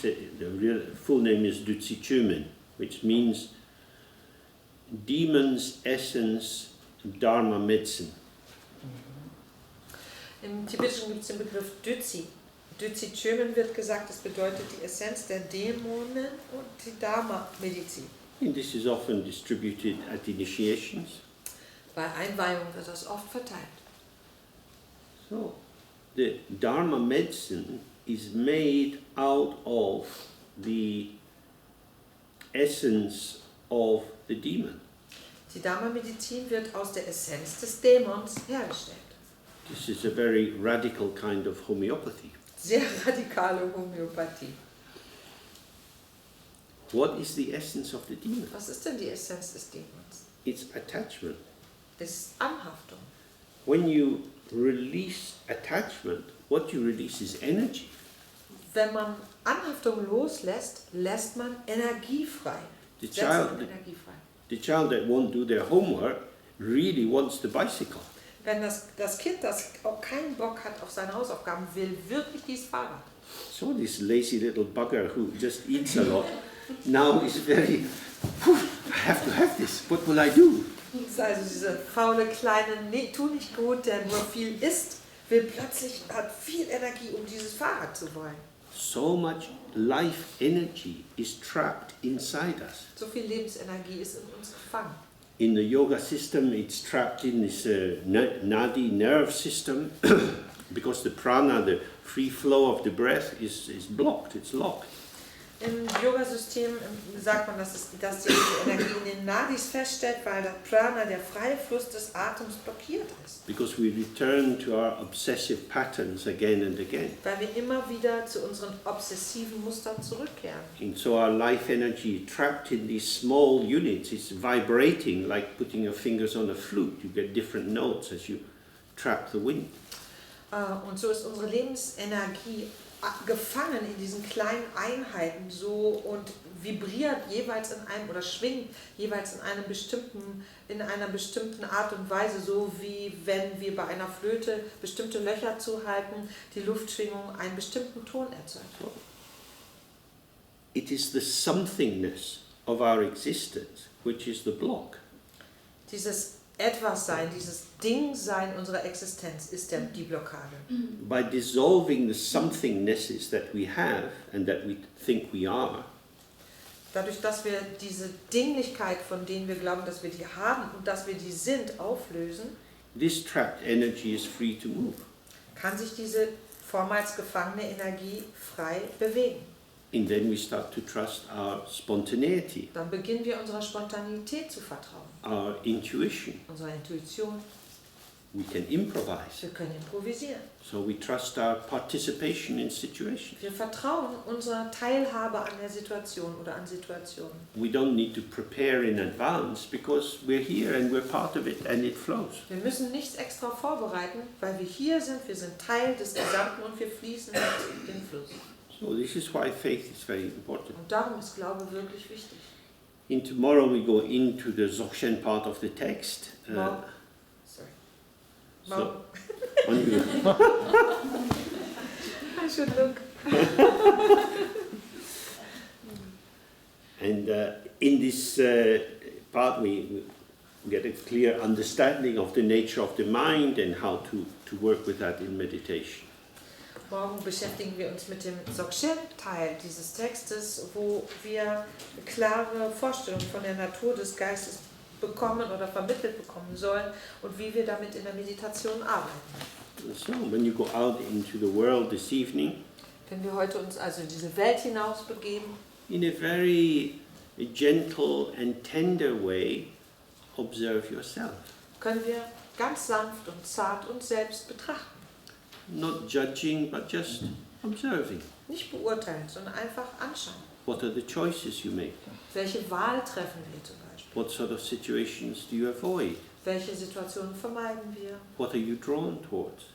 A: the real full name is dutsi chumen, which means demon's essence, dharma medicine.
B: Im Tibetischen gibt es den Begriff Dutsi. Dutsi Chömen wird gesagt, es bedeutet die Essenz der Dämonen und die Dharma-Medizin.
A: And this is often distributed at initiations.
B: Bei Einweihung wird das oft verteilt.
A: So, the Dharma medicine is made out of the essence of the demon.
B: Die Dharma-Medizin wird aus der Essenz des Dämons hergestellt.
A: This is a very radical kind of homeopathy.
B: Sehr radikale Homöopathie.
A: What is the essence of the demon?
B: Was ist denn die Essenz des Dämons?
A: It's attachment.
B: Das ist Anhaftung.
A: When you release attachment, what you release is energy.
B: Wenn man Anhaftung loslässt, lässt man Energie frei.
A: The
B: Setzt man
A: child,
B: Energie frei.
A: the child that won't do their homework really wants the bicycle.
B: Wenn das Kind, das auch keinen Bock hat auf seine Hausaufgaben, will wirklich dieses Fahrrad.
A: So this lazy little bugger who just eats a lot now is very, I have to have this, what will I do?
B: Das ist also diese faule kleine, nee, tu nicht gut, der nur viel isst, will plötzlich, hat viel Energie, um dieses Fahrrad zu wollen.
A: So much life energy is trapped inside us.
B: So viel Lebensenergie ist in uns gefangen.
A: In the yoga system, it's trapped in this nadi nerve system because the prana, the free flow of the breath, is blocked, it's locked.
B: Im Yoga-System sagt man, dass die Energie in den Nadis feststellt, weil der Prana, der freie Fluss des Atems, blockiert ist.
A: Because we return to our obsessive patterns again and again.
B: Weil wir immer wieder zu unseren obsessiven Mustern zurückkehren.
A: And so our life energy trapped in these small units is vibrating like putting your fingers on a flute. You get different notes as you trap the wind.
B: Und so ist unsere Lebensenergie gefangen in diesen kleinen Einheiten so und vibriert jeweils in einem oder schwingt jeweils in einer bestimmten Art und Weise, so wie wenn wir bei einer Flöte bestimmte Löcher zuhalten, die Luftschwingung einen bestimmten Ton erzeugt.
A: It is the somethingness of our existence which is the block.
B: Dieses Etwas-Sein, dieses Ding-Sein unserer Existenz ist die Blockade.
A: By dissolving the somethingnesses that we have and that we think we are,
B: dadurch, dass wir diese Dinglichkeit, von denen wir glauben, dass wir die haben und dass wir die sind, auflösen,
A: this trapped energy is free to move.
B: kann sich diese vormals gefangene Energie frei bewegen.
A: And then we start to trust our spontaneity,
B: Dann beginnen wir unserer Spontanität zu vertrauen,
A: our intuition.
B: unserer Intuition.
A: We can improvise.
B: Wir können improvisieren.
A: So we trust our participation in situations.
B: Wir vertrauen unserer Teilhabe an der Situation oder an Situationen.
A: We don't need to prepare in advance because we're here and we're part of it and it flows.
B: Wir müssen nichts extra vorbereiten, weil wir hier sind, wir sind Teil des Gesamten und wir fließen mit dem Fluss.
A: So this is why faith is very important.
B: Und darum ist Glaube wirklich wichtig.
A: In tomorrow we go into the Dzogchen part of the text.
B: Sorry.
A: On you.
B: I should look.
A: And in this part we get a clear understanding of the nature of the mind and how to work with that in meditation.
B: Morgen beschäftigen wir uns mit dem Dzogchen-Teil dieses Textes, wo wir eine klare Vorstellung von der Natur des Geistes bekommen oder vermittelt bekommen sollen und wie wir damit in der Meditation arbeiten.
A: So when you go out into the world this evening,
B: Wenn wir heute uns also in diese Welt hinaus begeben,
A: in a very gentle and tender way, observe yourself.
B: können wir ganz sanft und zart uns selbst betrachten.
A: Not judging, but just observing.
B: Nicht beurteilen, sondern einfach anschauen.
A: What are the choices you make?
B: Welche Wahl treffen wir zum Beispiel?
A: What sort of situations do you avoid?
B: Welche Situationen vermeiden wir?
A: What are you drawn towards?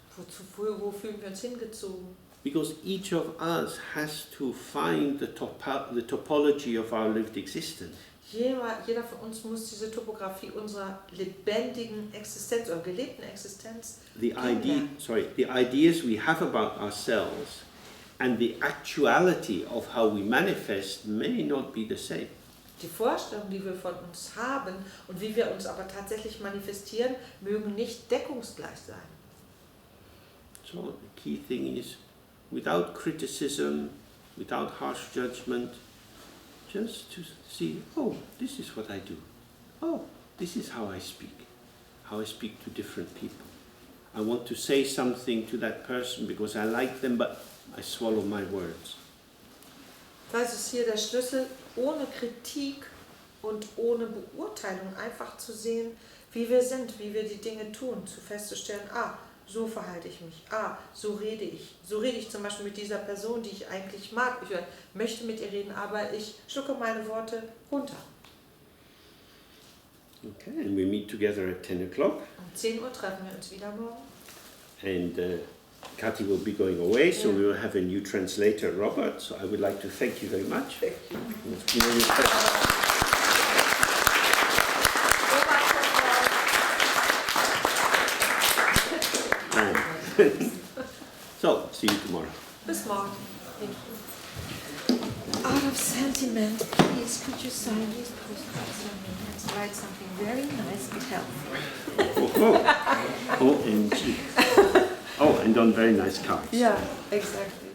B: Wo fühlen wir uns hingezogen?
A: Because each of us has to find the topology of our lived existence.
B: Jeder von uns muss diese Topographie unserer lebendigen Existenz oder gelebten Existenz kennenlernen.
A: The ideas we have about ourselves and the actuality of how we manifest may not be the same.
B: Die Vorstellungen, die wir von uns haben und wie wir uns aber tatsächlich manifestieren, mögen nicht deckungsgleich sein.
A: So the key thing is, without criticism, without harsh judgment, just to see, oh, this is what I do. Oh, this is how I speak to different people. I want to say something to that person because I like them, but I swallow my words.
B: Das ist hier der Schlüssel, ohne Kritik und ohne Beurteilung einfach zu sehen, wie wir sind, wie wir die Dinge tun, zu festzustellen, so verhalte ich mich. Ah, so rede ich. So rede ich zum Beispiel mit dieser Person, die ich eigentlich mag. Ich möchte mit ihr reden, aber ich schlucke meine Worte runter.
A: Okay, and we meet together at 10 o'clock.
B: Um 10 Uhr treffen wir uns wieder morgen.
A: And Kati will be going away, so we will have a new translator, Robert. So I would like to thank you very much.
B: Thank you.
A: It's been really a pleasure. So, see you tomorrow.
B: Bis morgen. Thank you. Out of sentiment, please could you sign these postcards and write something very nice and helpful.
A: Oh, and on very nice cards.
B: Yeah, exactly.